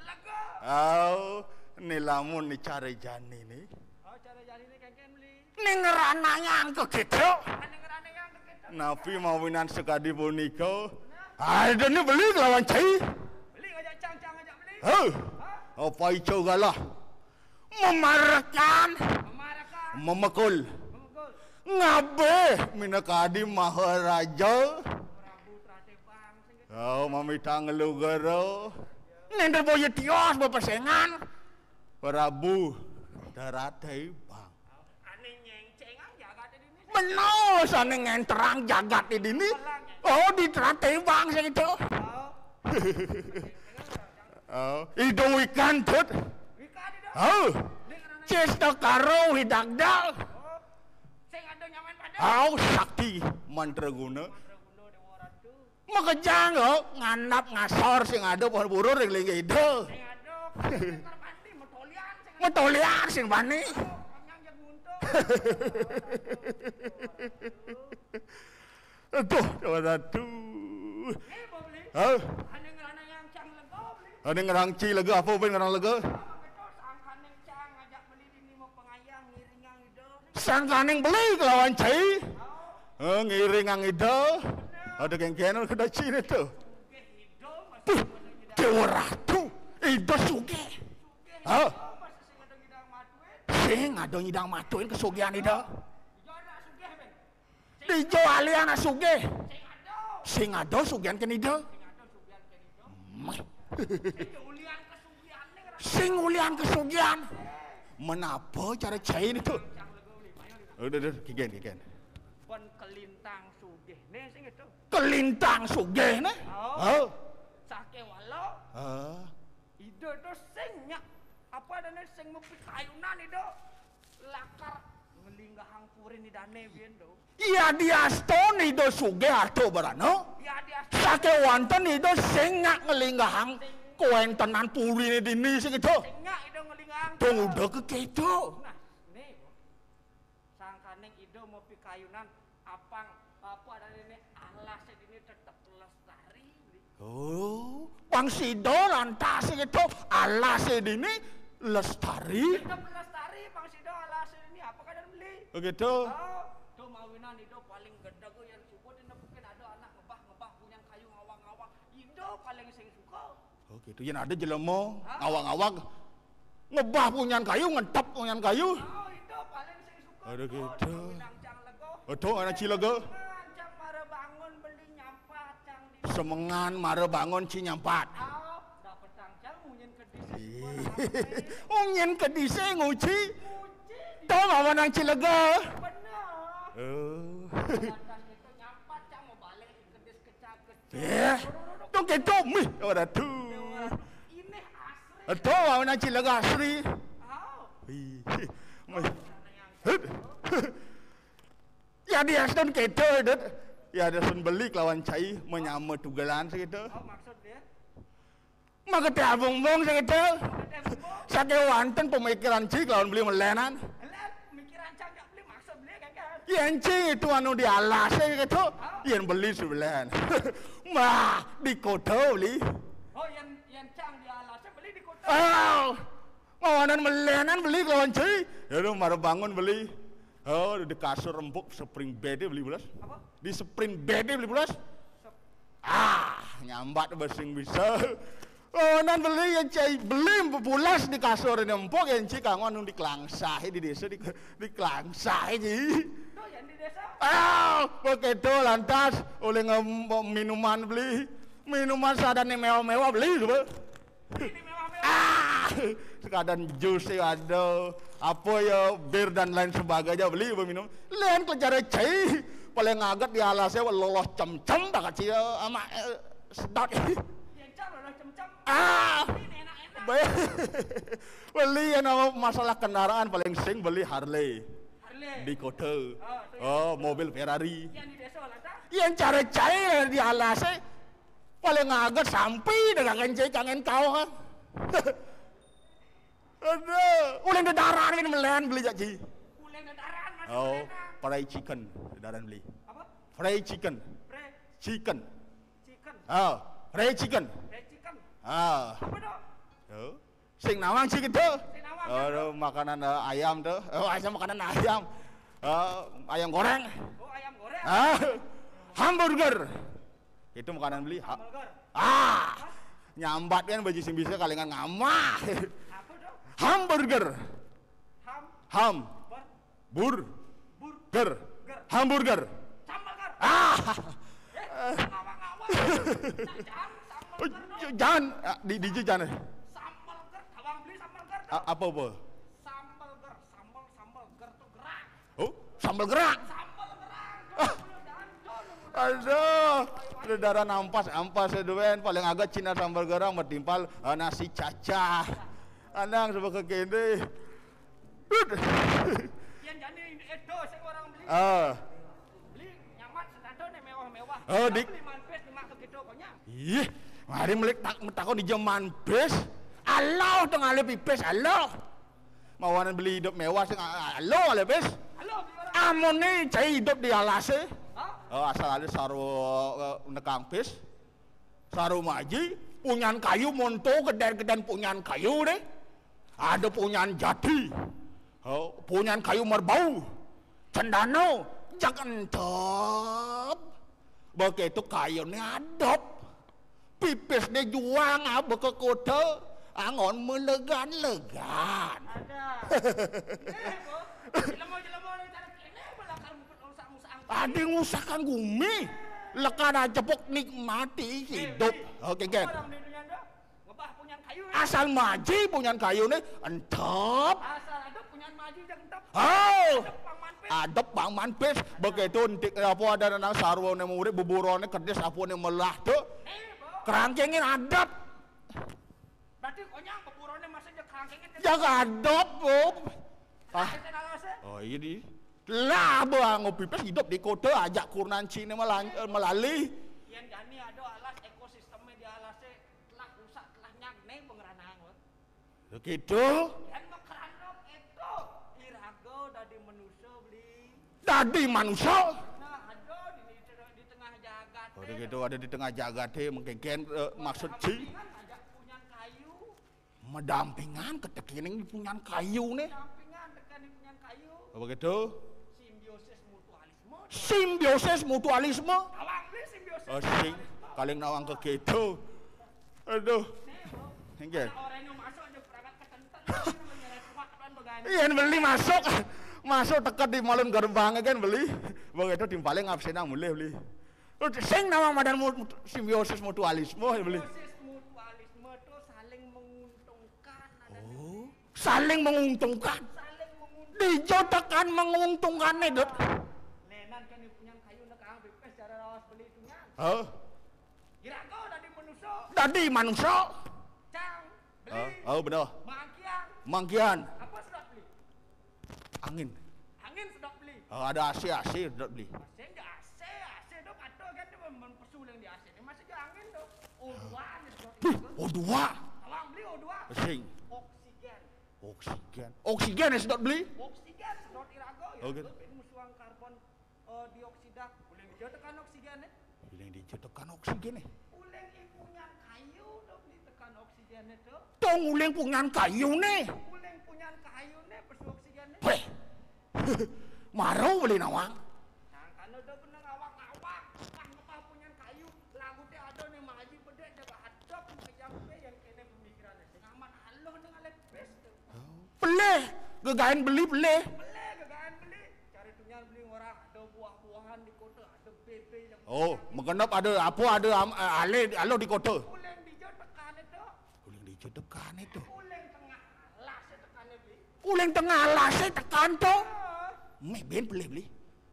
Lega. Oh, ni lamun ni cari jani ni. Oh cara jadi ni kengken beli. Ning ranangan ke gitu. Ane ngerane yang keketo. Napi mawinan sekadi boniko. Ada ni beli lawan cai. Beli ngajak cang ngajak beli. Oh. Apa ijo galah. Memarakan, Memarakan. memekul. Memukul. Ngabe minakadi maharaja. Prabu Tratebang sing gitu. Oh, mamita ngelugaro. Nenda boya tios bepersengan. Prabu Tratebang. Ane nyengcengang jaga tadi ni. Benar, sana ngenterang jagat di sini. Oh, di Tratebang sing itu. Oh, itu ikan tut. Wika di dah. Oh, Ning ngerane. cesta karo hidagdal. Sing ado nyaman pada. Oh, sakti mantraguna. Mandraguna Dewa Ratu. Makejang oh, nganap ngasor sing ada pohon burur yang lagi ide. Sing ado terbandi metolian sing ado. Metolian sing bani. Kanyang jag muntuk. Tuh, Dewa Ratu. Eh bo beli. Oh, Ane ngerane yang cang lega beli. ada ngerang ci lega apa ben ngerang lega? Betul sangkane cang ngajak beli di mau pengayang ngiringang ide. Sangkaning beli kelawan ci. Oh, ngiring ang ide. Ada kengkenan ke daci ni tu. Ge hido masih Tuh, Dewa Ratu. Ide suge. Oh, masih sing ado ngidang matuin. sing ada nyidang matuin kesugihan ide. Jo ada sugih ben. Dijo aliana suge. Sing ado. Sing ada sugihan ke ide. Sing ado sugihan ke hido. Sing ulian kesugihan ning ra. Sing ulian kesugihan. Menapa cara cair itu? Cang lega beli. Mayo di. Udah, kigen. Pon kelintang sugih ne sing itu. Kelintang sugih ne? Oh. Sake walo. Ide itu sing nyak apa dane sing mepi kayunan itu lakar ngelinggahang purin di dane biyen do. Iya dia stone itu sugih ato barano. Ya dia Sake wonten itu sing ngak ngelinggahang kuentenan puri di dini sing itu. sing nyak itu ngelinggahang. Tung udah ke keto. Nah, nih sangkaning ido mepi kayunan apang apa dane alas ini tetep lestari beli. Oh, Bang Sido lantas sing itu alas dini lestari. Tetep lestari Bang Sido alas ini apa kadang beli. Begitu. Oh, tuh mawinan itu paling gede go yang suka dina mungkin ada anak ngebah punya kayu ngawang-ngawang. Ido paling sing suka. Oh gitu, yang ada jelema ngawang-ngawang ngebah punyan kayu, ngentep punyan kayu. Oh, itu paling sing suka. Ada gitu. Mawinan cang lego. Betul, anak cilega. Cang mare bangun beli nyampat cang di. Semengan mare bangun ci nyampat. Oh, dapet cang munyin ke di. Ungin ke dise nguci. Muci Tahu mama nang cilega. bener. Oh. Dan itu nyampat cang mau balik kedis kecak-kecak. Ya. Tuh gitu, mih, ada tu. Ini asri. Tahu mama nang cilega asri. Oh, Ya dia sedang gitu, ya ada sun beli lawan cai menyama tugalan segitu. oh maksud dia. Maka tiap bongbong segitu. Sake wanten pemikiran cik lawan beli melenan. Lihat mikiran cang gak beli maksud beli kan. Yang cik itu anu di alas gitu. Yang beli sebelah. Mah di kota beli. Oh yang cang di alasnya beli di kota. Oh, mawanan melenan beli lawan cik. Ya udah marah bangun beli. Oh di kasur rempuk spring bed beli belas. Apa? Di spring bed beli belas. Nyambat bersing bisa. Oh, nan beli yang cai beli bebulas di kasur ini empuk yang cai kangon di Klangsah di desa di Klangsah ji. Tuh yang di desa. Begitu lantas oleh minuman beli. Minuman sadane mewah-mewah beli coba. Ini mewah-mewah. Sekadar jus ada, apa ya bir dan lain sebagainya beli minum. Lain kejar cai, paling ngaget di alasnya lolos cem-cem tak kecil ama sedot. Yang cam lolos cem-cem. Ini enak-enak. Beli yang nama masalah kendaraan paling sing beli Harley. Harley. Di kota. Mobil Ferrari. Yang di desa lah tak? Yang cara cai di alasnya paling ngaget sampai dengan kencing kangen kau kan. Aduh, uleng dedaran ini melihat beli jaji. Uleng dedaran masih enak. Fried chicken dedaran beli. Apa? Fried chicken. Chicken. Fried chicken. Fried chicken. Apa dong? Sing nawang chicken tuh. Sing nawang. Makanan ayam tuh. Makanan ayam. Ayam goreng. Oh, ayam goreng. Hamburger. Itu makanan beli. Hamburger. Nyambat kan baju sing bisa kalingan ngamah. Apa dong? Hamburger. Hamburger. Hamburger. Jangan di jangan. Sambal ger, tawang beli sambal ger. Apa? Sambal ger tuh gerak. Oh, sambal gerak. Sambal gerak. Aduh, darah ampas seduen paling agak Cina sambal gerak metimpal nasi cacah. Anang sebagai kene. Yang jadi itu sing orang beli. Beli nyaman senato nih mewah-mewah. Dik. Beli manpes di mak gitu konya. Ih, mari melek takon di zaman bes. Allah tengah lebih bes Allah. Mawanan beli hidup mewah sing Allah ale bes. Halo, Amone cai hidup di alase. Hah? Asal ada saru nekang bes. Saru maji, punyan kayu monto gedan punyan kayu deh. Ada punyan jati. Punyan kayu merbau. Cendano, jangan top. Begitu kayunya adop. Pipis dia juang apa ke kota. Angon melegan-legan. Ada. Jelema-jelema ni cara kene belakang usak-usak. Ada ngusakan gumi. Lekan aja pok nikmati hidup. Oke, kan? Orang di dunia dah ngebah punyan kayu. Asal maji punyan kayu nih entop. Asal ada punyan maji jeung entep. Adep Bang Manpes begitu entik apa ada nang sarwa ne murid buburone kedes apa ne melah tuh. Kerangkengin adep. Berarti konyang buburone masih jeung kerangkengin. Jaga adep, Bob. Oh iya di. Lah bang Pipes hidup di kota ajak kurnan Cina melalui. Yang jani ada alas ekosistemnya di alasnya telah rusak telah nyagne pengeranang. Begitu. Yang makaranok itu irago dari manusia beli. Tadi manusia. Nah ada di tengah jagat. Oh begitu ada di tengah jagat teh mengkengken maksud ci. Ajak punyan kayu. Mendampingan ketekining punyan kayu nih. Dampingan tekan di punyan kayu. Oh begitu. Simbiosis mutualisme. Awang beli simbiosis. Sing kaling nawang ke gitu. Aduh. Engke. Orang yang masuk aja perangkat ketentan. Iya beli masuk. Masuk tekat di malun gerbangnya kan beli. Begitu timpaling absenang mulai beli. Sing nama madan simbiosis mutualisme beli. Simbiosis mutualisme itu saling menguntungkan. Oh, saling menguntungkan. Dijodohkan menguntungkan nih, Dut. Lenan kan punya kayu nekang bipes cara rawas beli itunya. Kira kau dari manusia. Tadi manusia. Cang beli. Benar. Mangkian. Apa sedot beli? Angin. Angin sedot beli. Ada AC sedot beli. Masih enggak AC dok atau kan dia mempersuling di AC. Ini masih angin dok. O2 nih sedot. O2. Tolong beli O2. Sing. Oksigen. Oksigen ya sedot beli? Oksigen sedot irago ya. Oke. Ini musuhan karbon dioksida. Boleh dijodohkan oksigennya. Boleh dijodohkan oksigen nih. Uleng punya kayu dok ditekan oksigennya tuh. Tong uleng punya kayu nih. Uleng punya kayu nih persu oksigennya. Weh. Marau beli nawang. Nah kan udah bener awak-awak. Ngepah punya kayu. Lagu teh ada nih maji bedek jaga hadap kejampe yang kene pemikirannya. Sing aman aloh dengan lepes tuh. Beli. Gegain beli beli. Beli gegaan beli. Cari tunyan beli orang Oh, mengenap ada apa ada alo di kota. Uleng dijo tekan itu. Uleng di tekan itu. Uleng tengah alas tekan beli. Uleng tengah alas tekan to. Ben beli.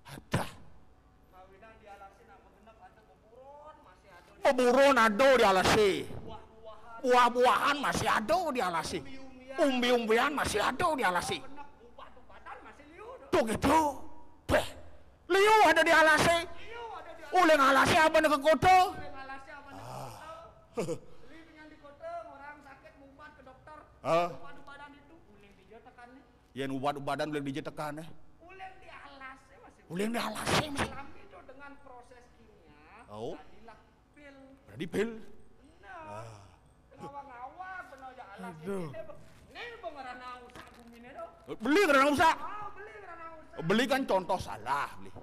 Ada. Kawinan di alasin nama genep ada beburon masih ada. Beburon ada di alasi. Buah-buahan masih ada di alasi. Umbi-umbian masih ada di alasi. Badan masih liu. Tuh gitu. Beh. Liu ada di alasi. Uleng alasi apa ke kota? Uleng alasnya apa beli penyan di kota orang sakit mumpat ke dokter. Padu badan itu uleng dijo tekannya. Yang ubat-ubatan uleng di tekan Uleng di alasnya masih. Uleng di alasi masih. Dalam itu dengan proses kimia. Oh. Jadilah pil. Berarti pil. Nah. Ngawang-ngawang benar ya alas ini. Ini pengarana usaha bumi ini doh. Beli karena usah. Beli karena usaha. Beli kan contoh salah beli.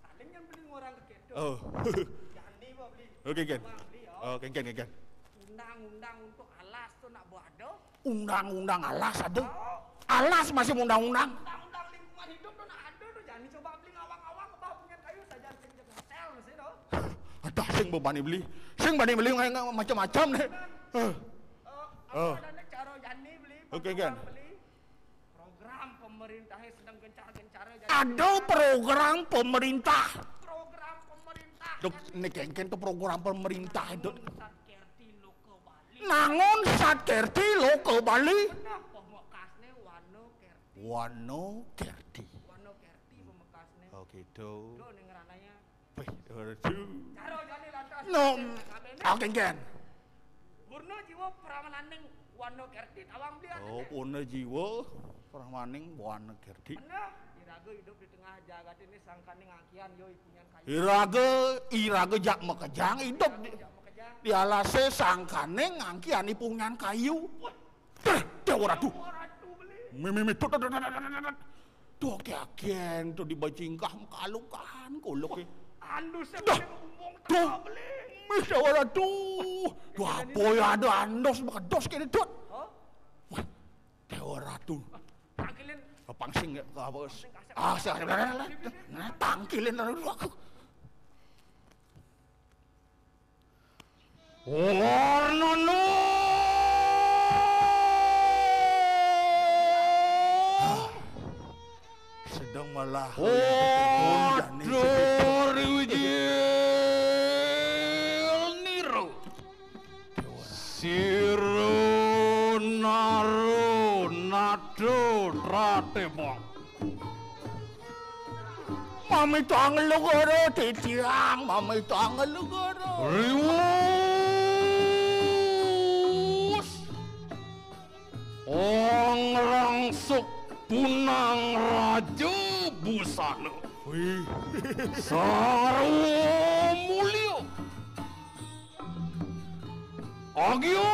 Saling yang beli orang ke kedo. Oh. Jadi beli. Oke, Ken. Oh, Ken. Undang-undang untuk alas tuh nak buat do. Undang-undang alas ada. Alas masih undang-undang. Undang-undang lingkungan hidup tuh nak ada tuh. Jangan coba beli ngawang-ngawang ke bawah punya kayu saja sing jaga hotel sih do. Ada sing bani beli. Sing bani beli macam-macam nih. Apa ada cara jani beli? Oke, Ken. Beli program pemerintahnya sedang gencar-gencarnya. Ada program pemerintah. Program pemerintah. Dok, ini Ken tuh program pemerintah itu. Satkerti Loko Bali. Nangon Satkerti Loko Bali. Nah, pemekasnya Wano Kerti. Wano Kerti. Wano Kerti pemekasnya. Oh gitu. Do ning rananya. Wih, Caro jani lantas. no, oke Ken. Purna jiwa pramaning Wano Kerti tawang beli ada. Oh, purna jiwa pramaning Wano Kerti. Bener. Iraga hidup di tengah jagat ini sangkane ngakian yo ipunyan kayu. Iraga jak mekejang hidup di alase sangkane ngangkian ipungan kayu. Dewa ratu. Mimi tuh kagen tuh dibajingkah makalukan kuluk. Andu sebenarnya ngomong tak beli. Dewa ratu. Tuh apa ya ada andos makedos kene tut. Dewa ratu. Tangkilin Pangsing ya, bos. Nah, tangkilin lalu aku. Warnono. Sedang malah. Waduh, Riwijil Niro. Siru naru nado tratebang. Mami tangan lugoro titiang, mami tangan lugoro. Riwus. Rangsuk punang raja busana. Wih. Sarwo mulio. Agio.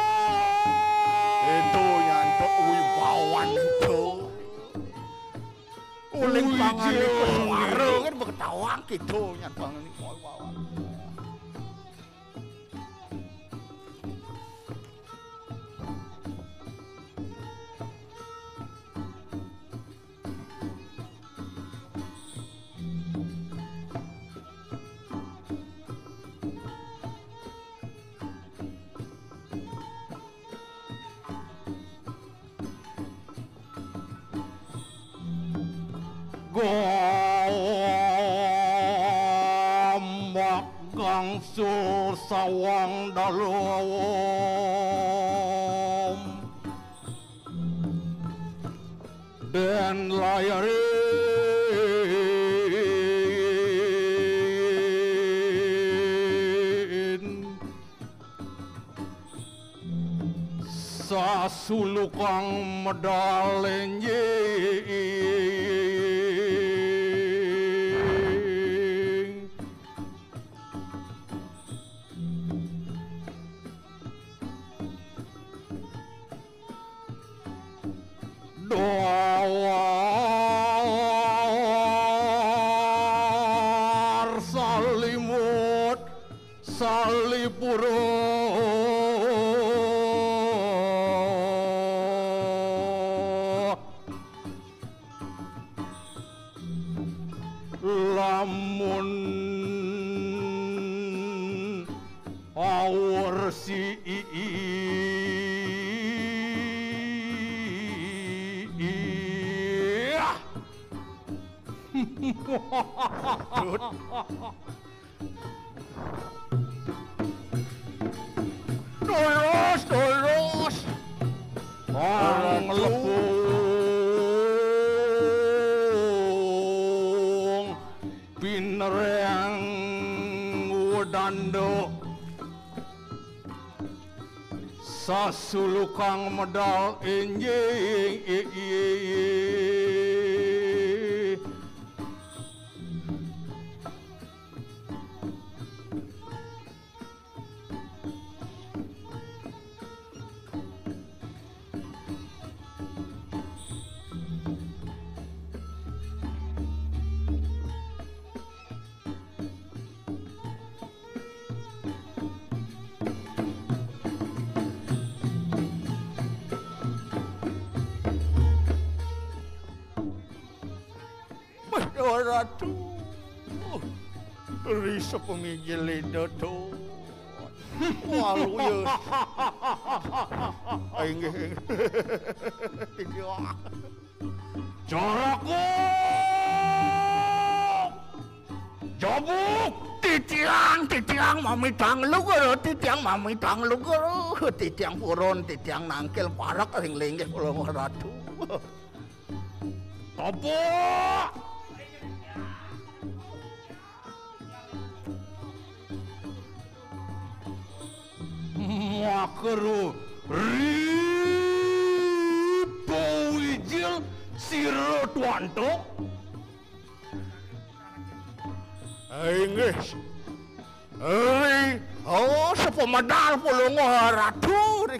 Itu nyantok wibawan itu. Uling pangan ini kesuara kan berketawang gitu nyantok ini wibawan. Gombak gangsul sawang dalom dan layarin sasulukang medalenye doar salimut salipuro lamun besi Terus orang lepung pinerang udando sasulukang medal enjing Ratu Risa pemigil lidah tu Walu ya Aing Coraku Jabuk Titiang mamitang lugar Titiang mamitang lugar Titiang puron Titiang nangkel parak ling-linggih pulau ratu Apa Makaru ripo wijil siro tuanto Inggris sepemedal pulungo ratu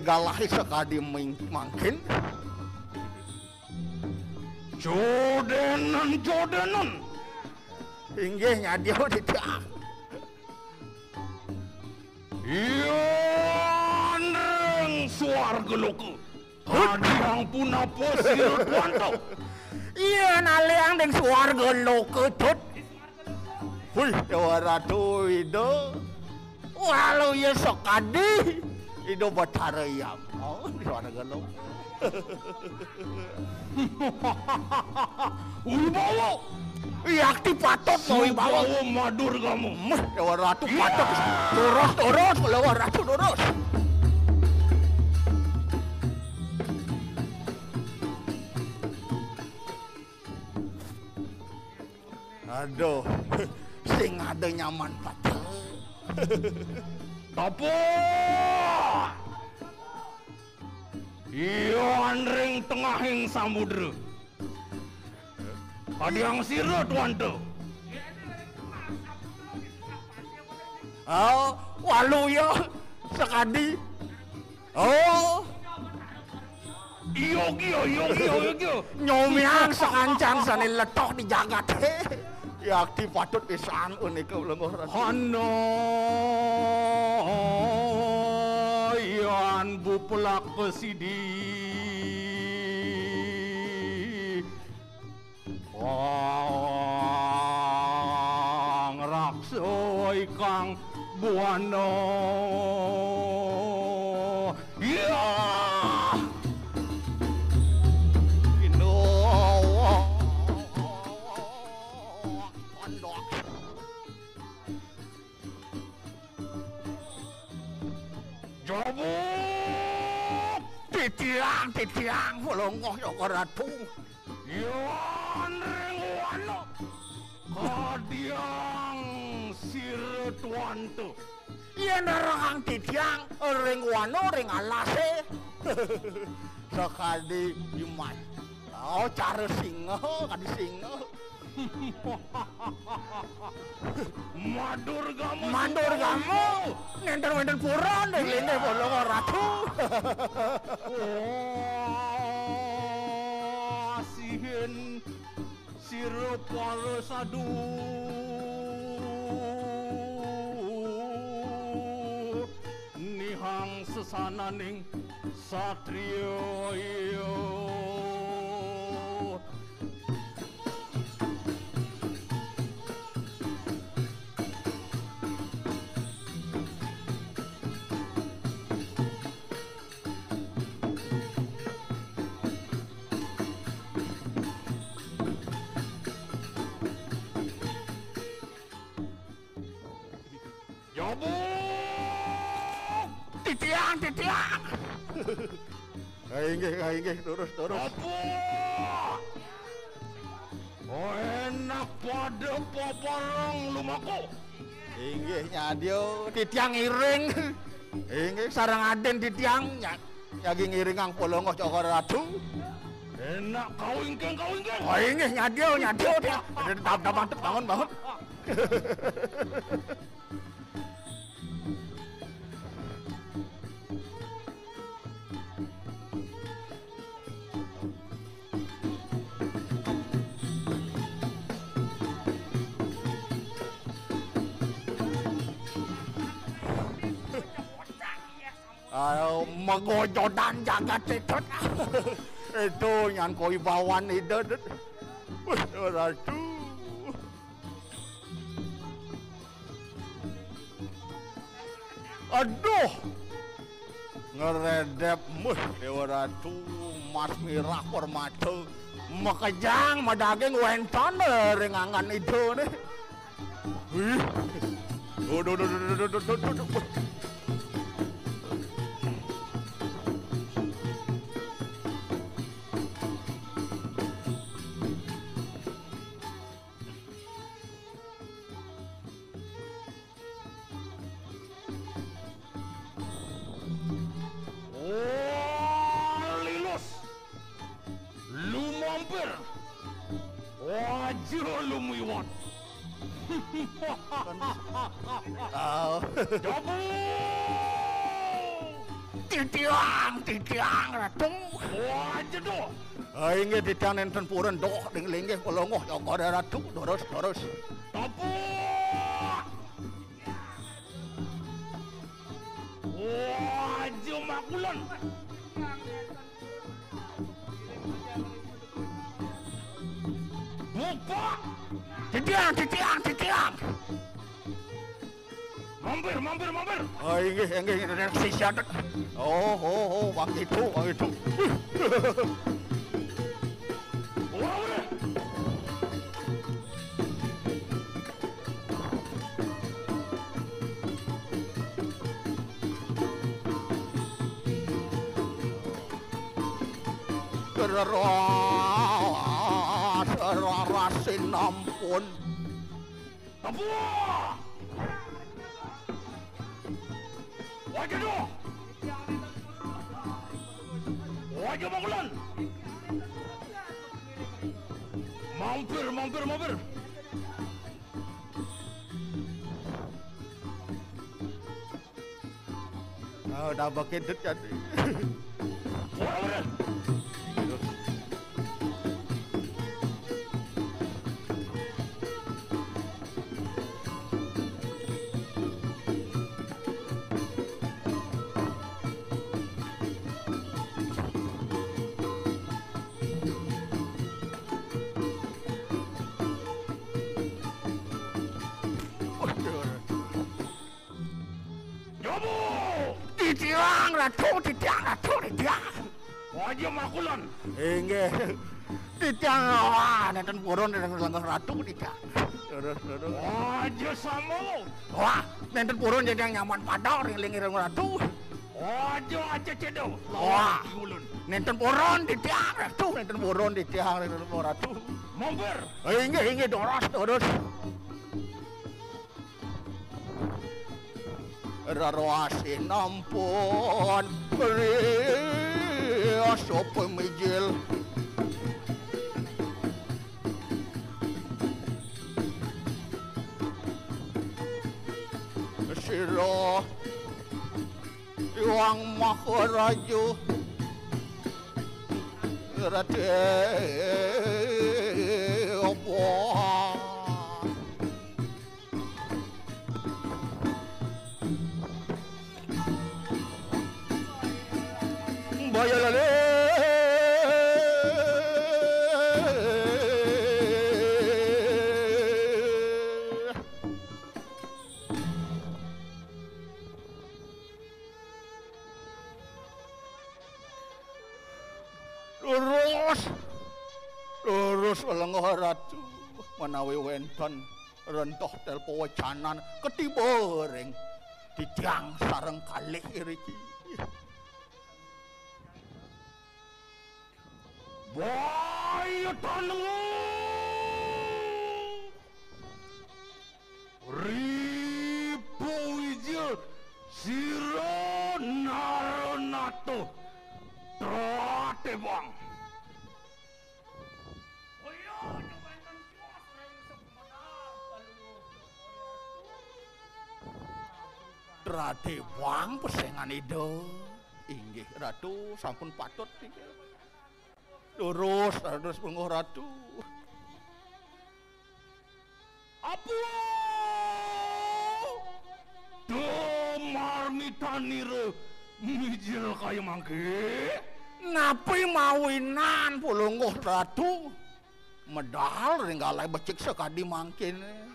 galahi sekadi mangkin Jodenan Inggih nyadio tidak Yang suarga loku Hadiang punapa sirut wanto Iya naliang deng suarga loku tut Wih dewa ratu ido Walau ya sokadi Ido batara yam Oh suarga loku Wibawa Yakti patot mau Wibawa madur kamu Dewa ratu patot Turus Dewa ratu turus Aduh Sing ada nyaman patot Topo Iya ring tengahing samudra Hadiang sirut wanto Oh walu ya sekadi Oh Iyo Nyomiang sekancang sanil letok di jagat Yakti patut disaan unik ulengoh Hano Yan bupelak pesidi Wang raksoi kang buano Ya Indo Pondok Jabuk Titiang Polongoh yokoratu Yan ring Hadiang sirut wanto Yan orang titiang ring wano ring alase Sekadi iman Oh cara singa kadi singa Madur kamu Nenter puron deh linde bolong ratu Asihin sirup walau sadu Nihang sesananing satrio iyo Abu. Titiang. Inggih, terus. Abu. Oh enak pada paparang lumaku. Inggih nyadio titiang iring. Inggih sareng aden titiang nyagi ngiring ang polongoh cokor ratu. Enak kau ingkeng. Oh inggih nyadio dia. Bangun. Megojodan jagat itu. Itu yang koi bawan itu. Ratu. Aduh. Ngeredep Dewa Ratu Mas Mirah Permata makejang madaging wenton rengangan itu nih. Duh. Lumiwan. Jabu. Titiang Ratu. Wah jedo. Inggih titiang nenten puren doh linggih polongoh cokor Ratu terus. Jabu. Wah jemakulan. Buka. Titiang. Mampir. Inggih sisiat. Oh, bang itu. Wah. Rasin ampun. Apa? Wajah tu. Wajah bangunan. Mampir. Dah begitu jadi. Wajah. Titiang Ratu. Wajah makulan. Inggih. Titiang nenten purun nenten Ratu titiang. Terus. Wajah sama. Wah, nenten purun jadi yang nyaman padang ring Ratu. Wajah aja cedo. Wah, nenten purun titiang Ratu. Mampir. Inggih terus. Raroasin ampun Riasa pemijil Siro Iwang Maharaju Rade Oboh Bayalale Lurus lengoh Ratu menawi wonten rentoh telpo wacanan ketiba ring Titiang sareng kalih iki. Bayu tanengu ribu wijil sira naronato Tratebang. Tratebang pesengan itu. Inggih Ratu sampun patut iki. Terus Pungguh Ratu. Apa? Marmitanire mijil kaya mangke. Napi mawinan Pulungguh Ratu. Medal ringgalai becik sekadi mangkene.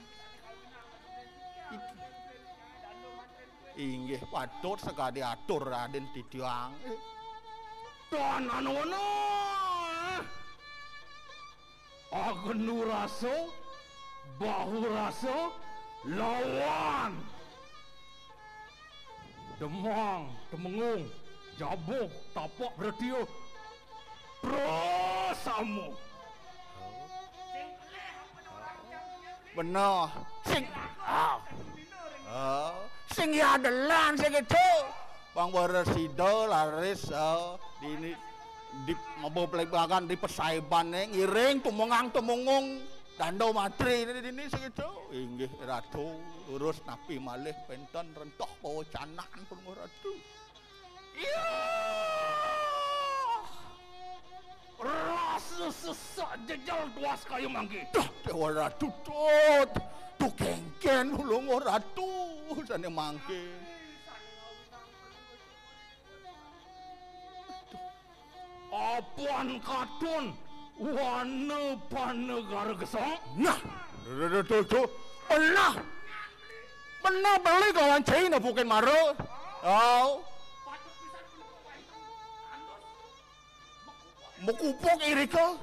Inggih patut sekadi atur Raden Titiang. Tanan wono. Agenu raso, bahu raso, lawan. Demang, Temengung, Jabuk, Tapak Bertio, Prosamu. Bener. Sing ya delan sing itu. Bang Beresida laris di maboplebakan di pesaiban ngiring tumungang Dandau Matri ini sing itu. Inggih Ratu lurus napi malih penten rentoh bawa canan Pungguh Ratu. Iya. Rasa sesak jejal tuas kayu mangki. Dah Dewa Ratu tut. Tu kengken Pungguh Ratu sane mangke. Apaan katun wana panegara gesang? Nah, tuh. Benar beli kawan Cina bukan maro. Oh. Mukupok irika.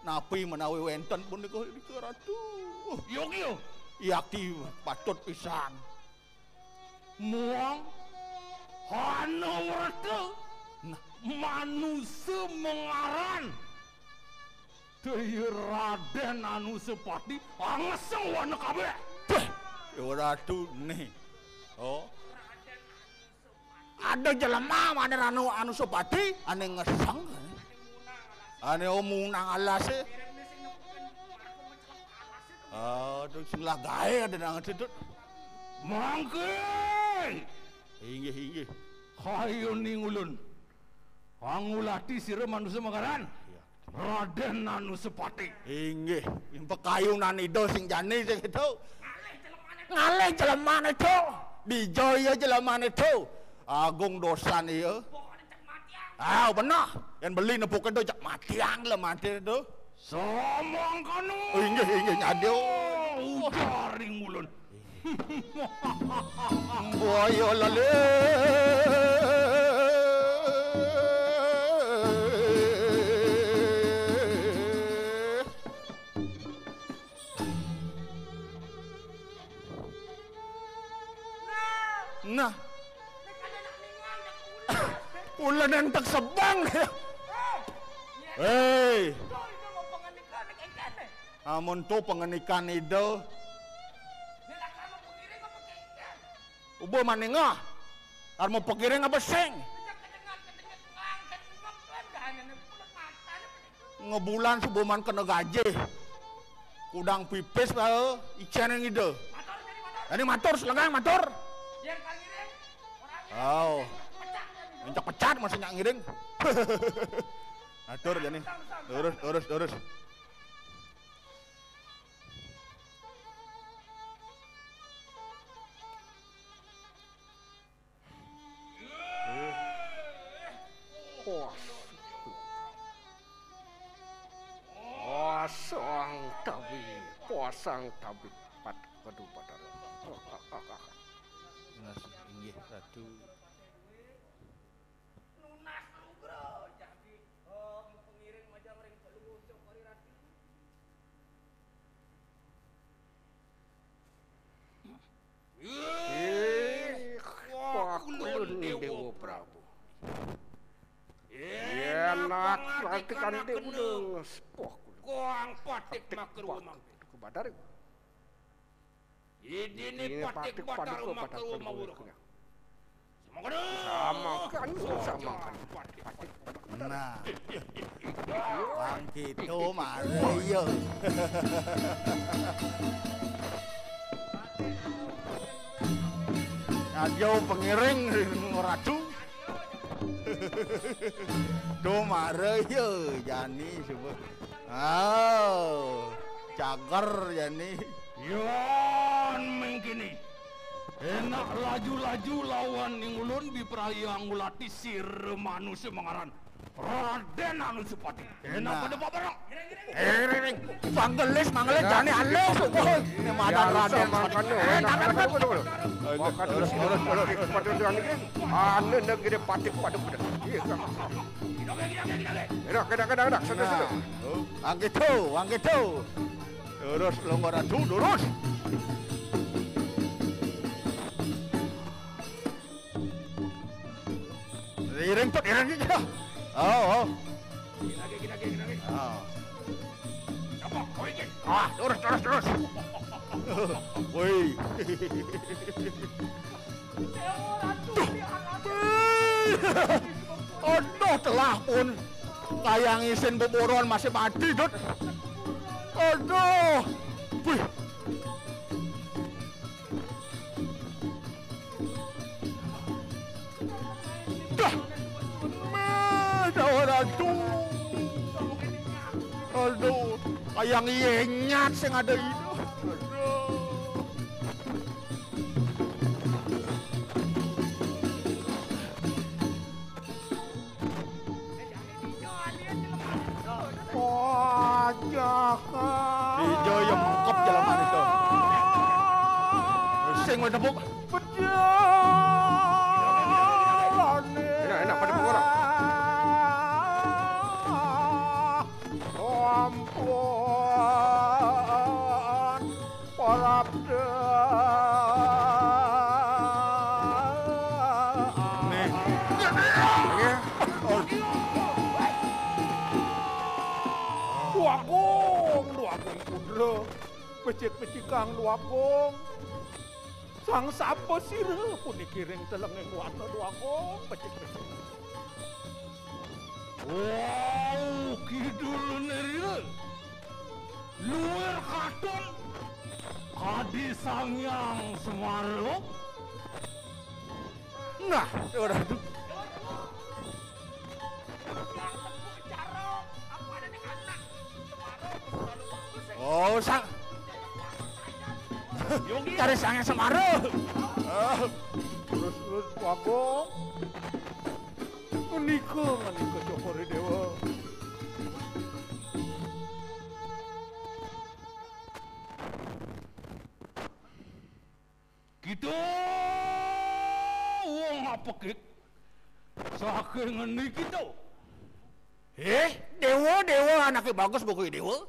Napi menawi wenten pun niku Ratu. Yo. Yakti patut pisan. Muang hana werta. Manusia mengaran Daya Raden Anusapati angeseng wana kabeh. Dewa Ratu nih. Oh. Ada jelema ada Anusapati ane ngeseng. Ane omunang alase. Aduh sing lagae ada nang situ. Mangke. Inggih. Hayo ning ulun. Angulati sira manusia mengaran. Raden Anusapati. Inggih, pekayunan itu sing jani sing itu. Ngalih jelemane itu. Dijaya jelemane itu. Agung dosan ieu. Ah, benar. Yang beli nepukan itu cak matiang lah mati itu. Somong kanu. Inggih nyadio. Ujaring ulun. Boyo lale. Nah, ulan yang tak sebang. Hei, amun tu pengenikan itu. Ubo manengah, armo pegiring apa seng? Ngebulan subuman kena gaji, kudang pipis lah, ikan yang itu. Ini matur, selegang matur. Oh, minta pecat masih nyak ngiring. Atur jani, lurus. Pasang tabib pat kedu padar. Inggih Ratu. Nunas rugro jadi pengiring majang ring Pulungguh Cokori Ratu. patik ande udah spoh. Kuang patik makruh mang. Badar. Ini patik badar makruh mawur. Sama kan. Patik. Nah. Bang gitu mare yo. Ayo pengiring ratu. Do mare yo jani coba. Cager jani. Yon mengkini. Enak laju-laju lawan ning ulun bipraya ngulati sir manusia mengaran Raden anu Supati. Enak pada babarang. Panggelis manggelis jani halus. Ini madan Raden makan. Makan terus. Anu negeri patik pada. Iya kan. Enak. Sana. Ang gitu. Terus longgar ratu terus. Iring kita. Oh. Gini. Apa? Kau ingin? Terus. Woi. Aduh, telah pun kayang isin boboron masih mati, Dut. Aduh. Wih. Aduh, kayang nyenyat sing ada itu. Ijo yang mengkop jalanan itu. Sing wis tepuk. Enak pada orang. Ampun, parabda. Nih. Duagong pudra. Pecik-pecikang duagong. Sang sapa sira puniki ring telenging wana duagong pecik-pecik. Wow, kidul neril. Luar katon. Kadi sangyang Semarok. Nah, udah tuh. Oh, sang. Cari sangyang Semarok. Terus duagong. Menika Cokori Dewa. Gitu. Wong apa kek? Saking ngeni gitu. Dewa anaknya bagus pokoknya Dewa.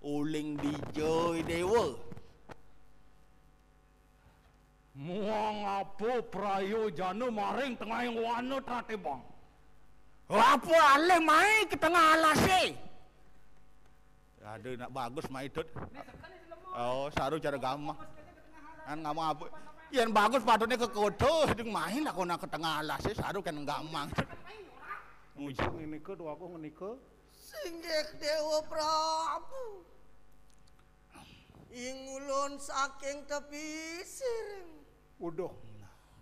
Uling dijoy Dewa. Muang apa prayo jana maring tengah yang wana trate bang. Apa alih mai ke tengah alas eh? Aduh nak bagus mai Dut. Oh, saru cara gampang. Kan ngomong apa? Yang bagus patutnya ke kodo, ding main lah kena ke tengah alas eh, saru kan gampang. Ujung ini ke dua aku ngenika. Singgih Dewa Prabu. Ingulun saking tepi siring. Udah.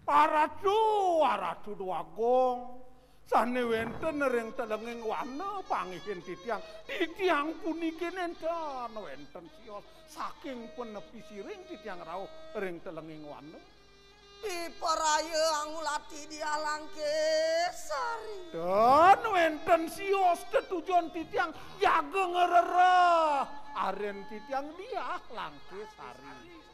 Aratu duagong. Sane wenten ring telenging wana pangihin titiang puniki nenten wenten sios saking penepi siring titiang rauh ring telenging wana. Piparaya angulati dialang kesari. Dan wenten sios tetujuan titiang jaga ngerereh aren titiang dia langke sari.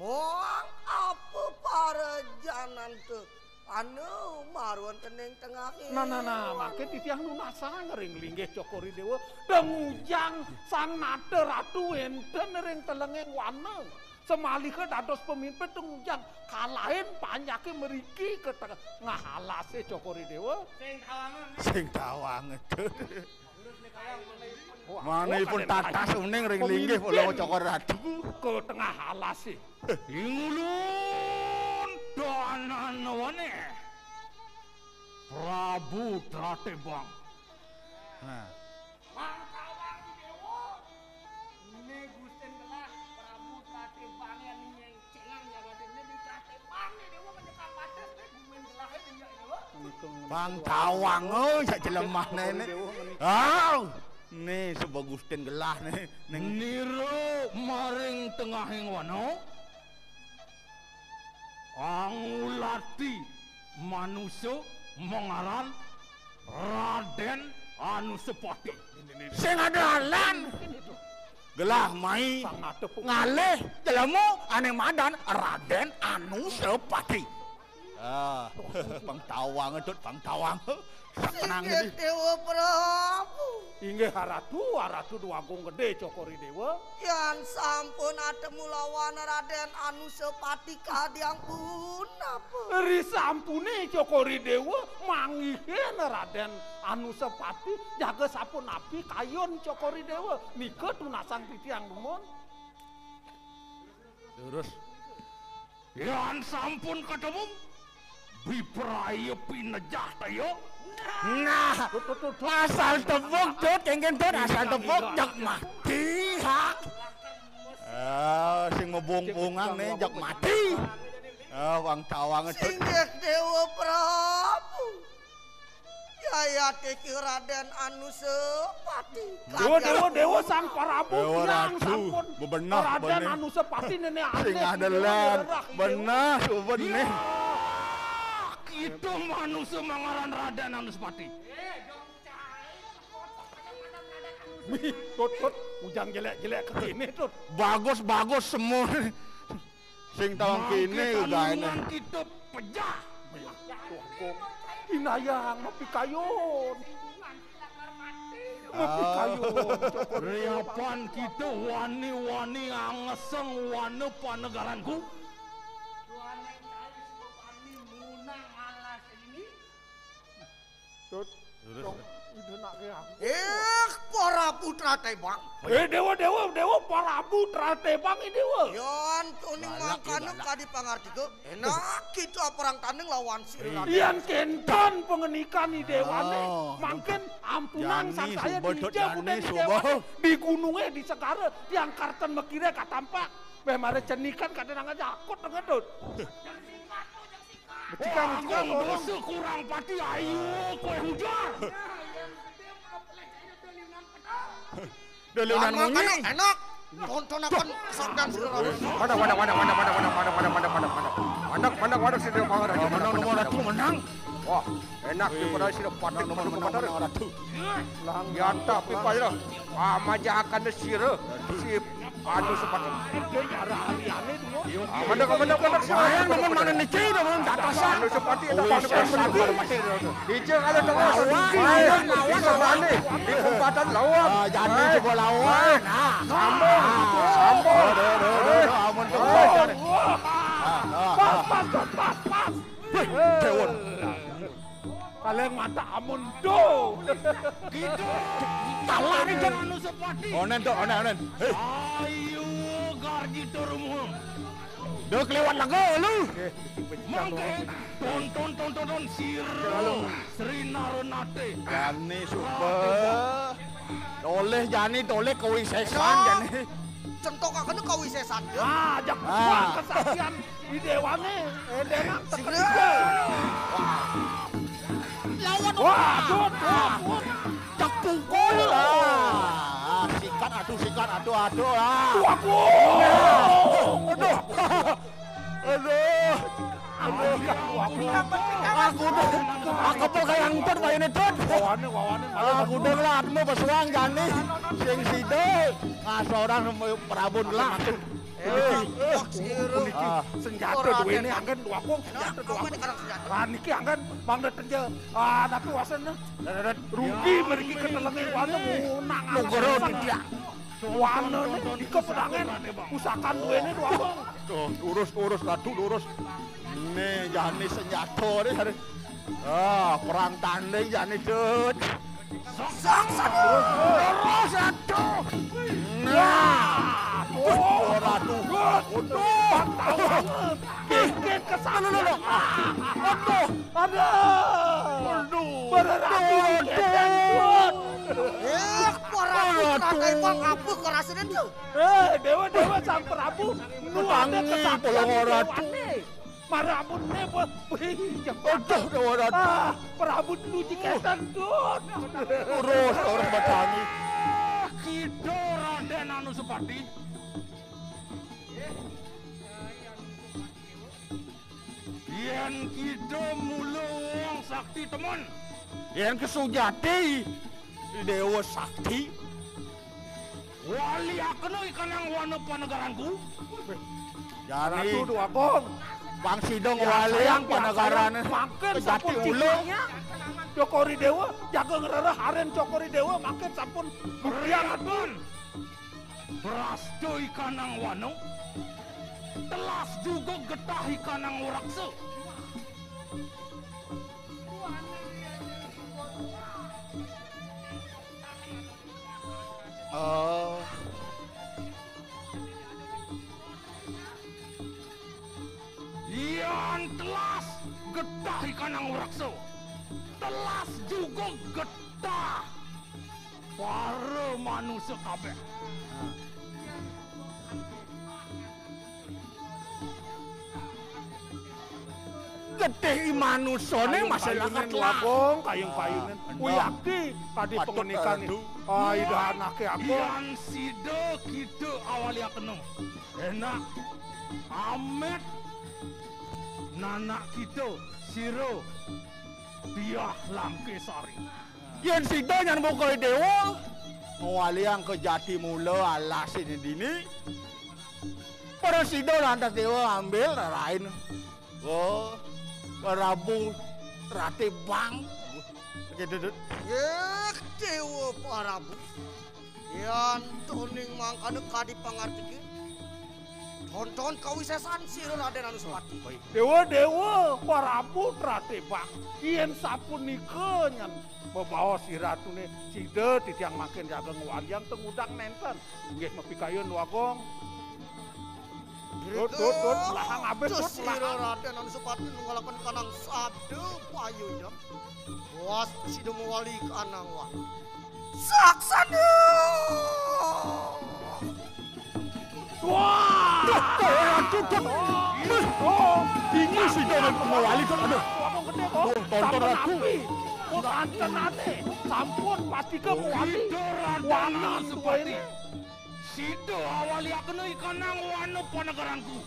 Moang apa para janan tuh? Anu maruan kening tengah ini. Nah, make titiang nunasa ngering linggih Cokori Dewa dengujang sang nate ratu enten ring telenging wana. Semalika dados pemimpin tungjang kalahin panyake meriki ke tengah halase Cokori Dewa. Sing tawang itu. Mana pun tatas uning ring linggih pulau Cokor Ratu ke tengah halase. Ingulun danan wane. Prabu Tratebang. Nah. Bang Tawang sak jelemah nene. Nih sebagustin gelah nih. Niru maring tengahing wano. Angulati manusia mengaran Raden Anusapati. Sing adalan. Gelah mai ngalih jelemu ane madan Raden Anusapati. Bang Tawang itu Bang Tawang. Senang ini. Dewa Prabu. Inggih Haratu Duagung Gede Cokori Dewa. Yan sampun atemu lawan Raden Anusapati kadiang pun apa? Risampune Cokori Dewa manggihin Raden Anusapati jaga sapun api kayon Cokori Dewa. Nika tunasan titiang numun. Terus. Yan sampun ketemu. Bipraya pinejah tayo. Nah, asal tepuk tut, kengken tut, asal tepuk jak mati hak. Sing ngebung-bungang nih jak mati. Bang Tawang itu. Singgih Dewa Prabu. Yaya teki Raden Anusapati. Dewa sang Prabu Dewa yang Ratu, sampun bebenah, Raden benih. Anusapati nenek aneh. Sing adalah benar, benih. Itu manusia mengaran Raden Anusapati. Tut, ujang jelek-jelek ke sini tut. Bagus semua. Sing tawang kini udah ini. Kita pejah. Inayang mapi kayon. Mapi kayon. Riapan kita wani-wani angeseng wane panegaranku. Tut, ide nak ke aku. Para putra Tebang. Dewa Prabu Tratebang ini dewa. Yon tuning mangkanu kadi pangartike. Enak kita perang tanding lawan si Raden. Yang kentan pengenikan di dewane. Mangken ampunan sang Yani, saya Subo, dijauh Yani, dari Subo. dewane. Di gunungnya di Segara. Yang karten mekire katampak. Memare cenikan kadang aja akut dengan tut. Becikang orang. Kurang pati ayo kue hujan. Deliunan munying. Enak. Tontonakan sabdan si Raden. Mana si Dewa Pangar aja. Menang nomor ratu menang. Wah, enak di pada si Dewa Menang nomor ratu. Lang yanta pipa ya. Maja akan desire si Anusapati. Hari-hari dulu. Mana Saya ngomong mana nih cih, ngomong datasan. Anusapati itu Anusapati. Dijeng ada terus. Lawan. Di kumpatan lawan. Jadi coba lawan. Sambung. Amun tuh. Pas. Cewon. Kalian mata amun do. Gitu. Kalah nih jangan Anusapati. Onen tuh, onen. Hei, Ayo garji turun. udah kelewat lagu lu. Mangke tonton Sri Narunate. Jani super. Jani toleh kowe sesan Jani. Centokakeun kawisesan. Jak kuat kesaksian di dewane. Denak teken. Lawan Waduh. Cak pukul lah. Sikat aduh ah. Aku. Aku tuh kayak angkut kayak ini tuh. Wawane. Aku udah lah, mau bersuang Jani. Sing side ngasorang Prabu lah. Senjata dua ini angin dua kong. Niki angin mangga tenja. Tapi wasan rugi mereka ketelengin wana munang. Nugoro dia. Wane di kepedangan usakan duene doang. Tuh, urus ratu urus. Nih jani senjata nih hari. Perang tanding jani dut. Saksan terus ratu. Nah, ratu. Bikin kesana lo. Ada. Dewa sang Prabu nuangnya kesaktian Dewa nih. Marabun nebo, Dewa Ratu. Prabu nuji kesan dun. Urus batani. Kido Raden Anusapati. Yen kido mulu wong sakti temen. Yen kesujati Dewa Sakti. Wali akono ikan yang wana panagaranku. Jani Ratu dua bong. Bang Sidong wali yang panagaran makin Jati sampun Ulo. cikanya. Cokori Dewa jaga ngerara haren Cokori Dewa makin sampun Beriang adun. Prasto ikan yang wano. Telas juga getah ikan yang warakse. Yang telas getah ikan yang warakse. Telas juga getah para manusia kabeh. Getih manusone masyarakat labong kayung-kayungan. Uyaki tadi pengenikan itu. Ida anake aku. Yang sido kido awali akenung. Enak. Amet. Nanak kido. Siro. Biah Langkesari. Yen sida nyan bokoy Dewa. Ngawali yang ke Jati Mula alas ini dini. Para sida lantas Dewa ambil rain. Oh. Prabu Tratebang. Gitu. Dewa Prabu. Yan toning mangkane kadi pangartikeun. Tonton kawisesan sira Raden Anusapati. Dewa Prabu Tratebang. Yen sapunika nyan membawa si ratune sida titiang makin jaga ngwaliang tengudang nenten. Nggih mapikayun wagong. Tut belakang abis tut sira Raden Anusapati nungalaken kanang sabda payunya. Was sida mewali kanang wa. Saksana. Wah! Ini sida mewali kan aduh. Wagong gede kok. Tonton aku. Kanten ate. Sampun pasti ke mewali. Wana seperti Sido awali akono ikan yang wana panagaranku.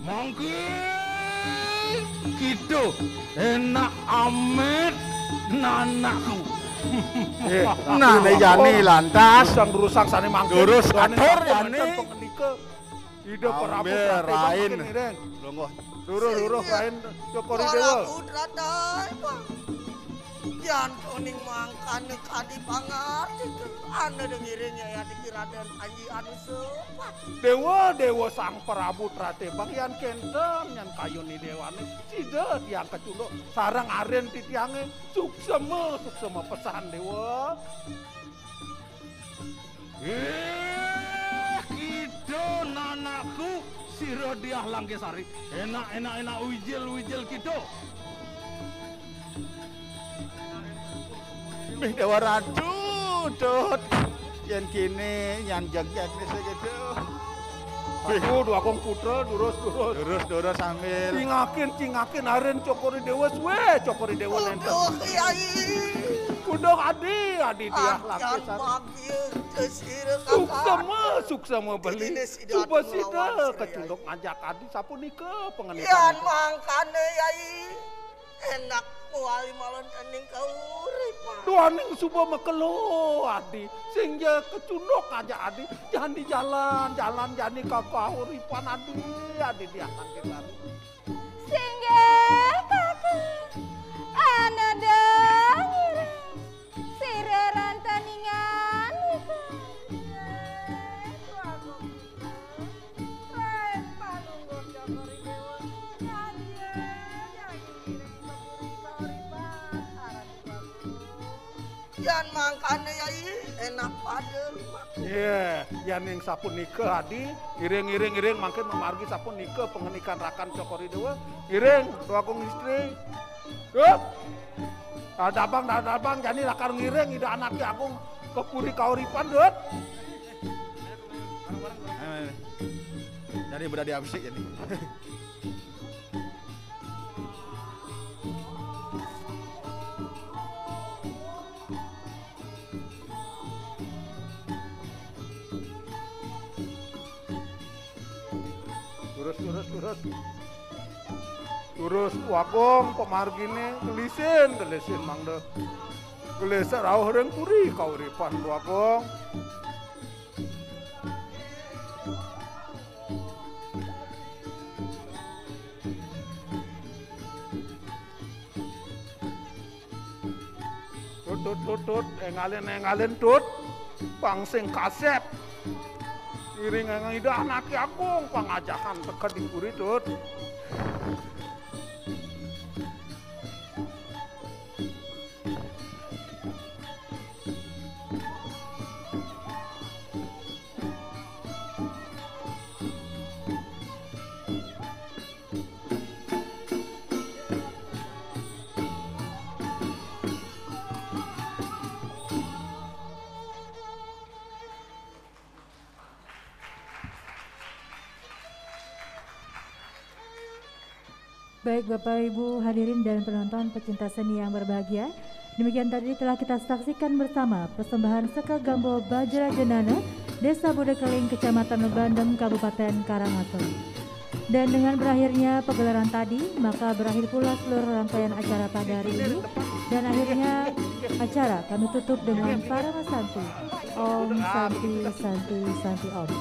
Mungkin kido enak amet nanakku. Nah, Jani lantas rusak sane mangke. Durus atur Jani. Ida Prabu rain. Longgo. Duruh rain Cokori Dewa. Jan toning mangkane kadi pangartikeun. Anda dengiring ya Diki Raden Panji Anusapati. Dewa sang Prabu Tratebang yang kenten yang kayuni dewane. Sida tiang kecunduk sarang aren titiange suksema pesan Dewa. Kido nanakku siro diah Langkesari. Enak wijil kido. Mih Dewa Ratu, Dut. Yen kini nyan jagjag nih segitu. Aku dua kong putra durus. Durus sambil. Cingakin aren Cokori Dewa suwe Cokori Dewa nenten. Udah Kiai. Udah adi dia suksema beli. Coba sida kecunduk ngajak adi sapunika pengenikan. Yan mangkane Yai. Enak wali malon ening kauripan. Duaning suba mekelo adi. Sehingga kecunduk ngajak adi. Jangan di jalan jadi ka kauripan adi dia akan kita. Singgih kakak. Yan mangkane yai enak padel. Iya, yan yang sapun nikah adi, iring makin memargi sapun nikah pengenikan rakan cokori dewa, iring doa kong istri. Yup. Dadabang jadi rakan ngiring ida anaknya aku kepuri kauripan dut. Jadi berada di absik jadi. Terus wakong pemargine gelisin mang deh. Gelesa rauh reng puri kauripan wakong. Tut, engalin tut, pangsing kasep. Iring yang ida anaki agung, pangajakan teka di puri tut. Baik Bapak Ibu hadirin dan penonton pecinta seni yang berbahagia, demikian tadi telah kita saksikan bersama persembahan Seka Gambo Bajra Jenana, Desa Bodekeling, Kecamatan Lebandem, Kabupaten Karangasem. Dan dengan berakhirnya pegelaran tadi, maka berakhir pula seluruh rangkaian acara pada hari ini. Dan akhirnya acara kami tutup dengan para Santi. Om Santi Santi Santi Om.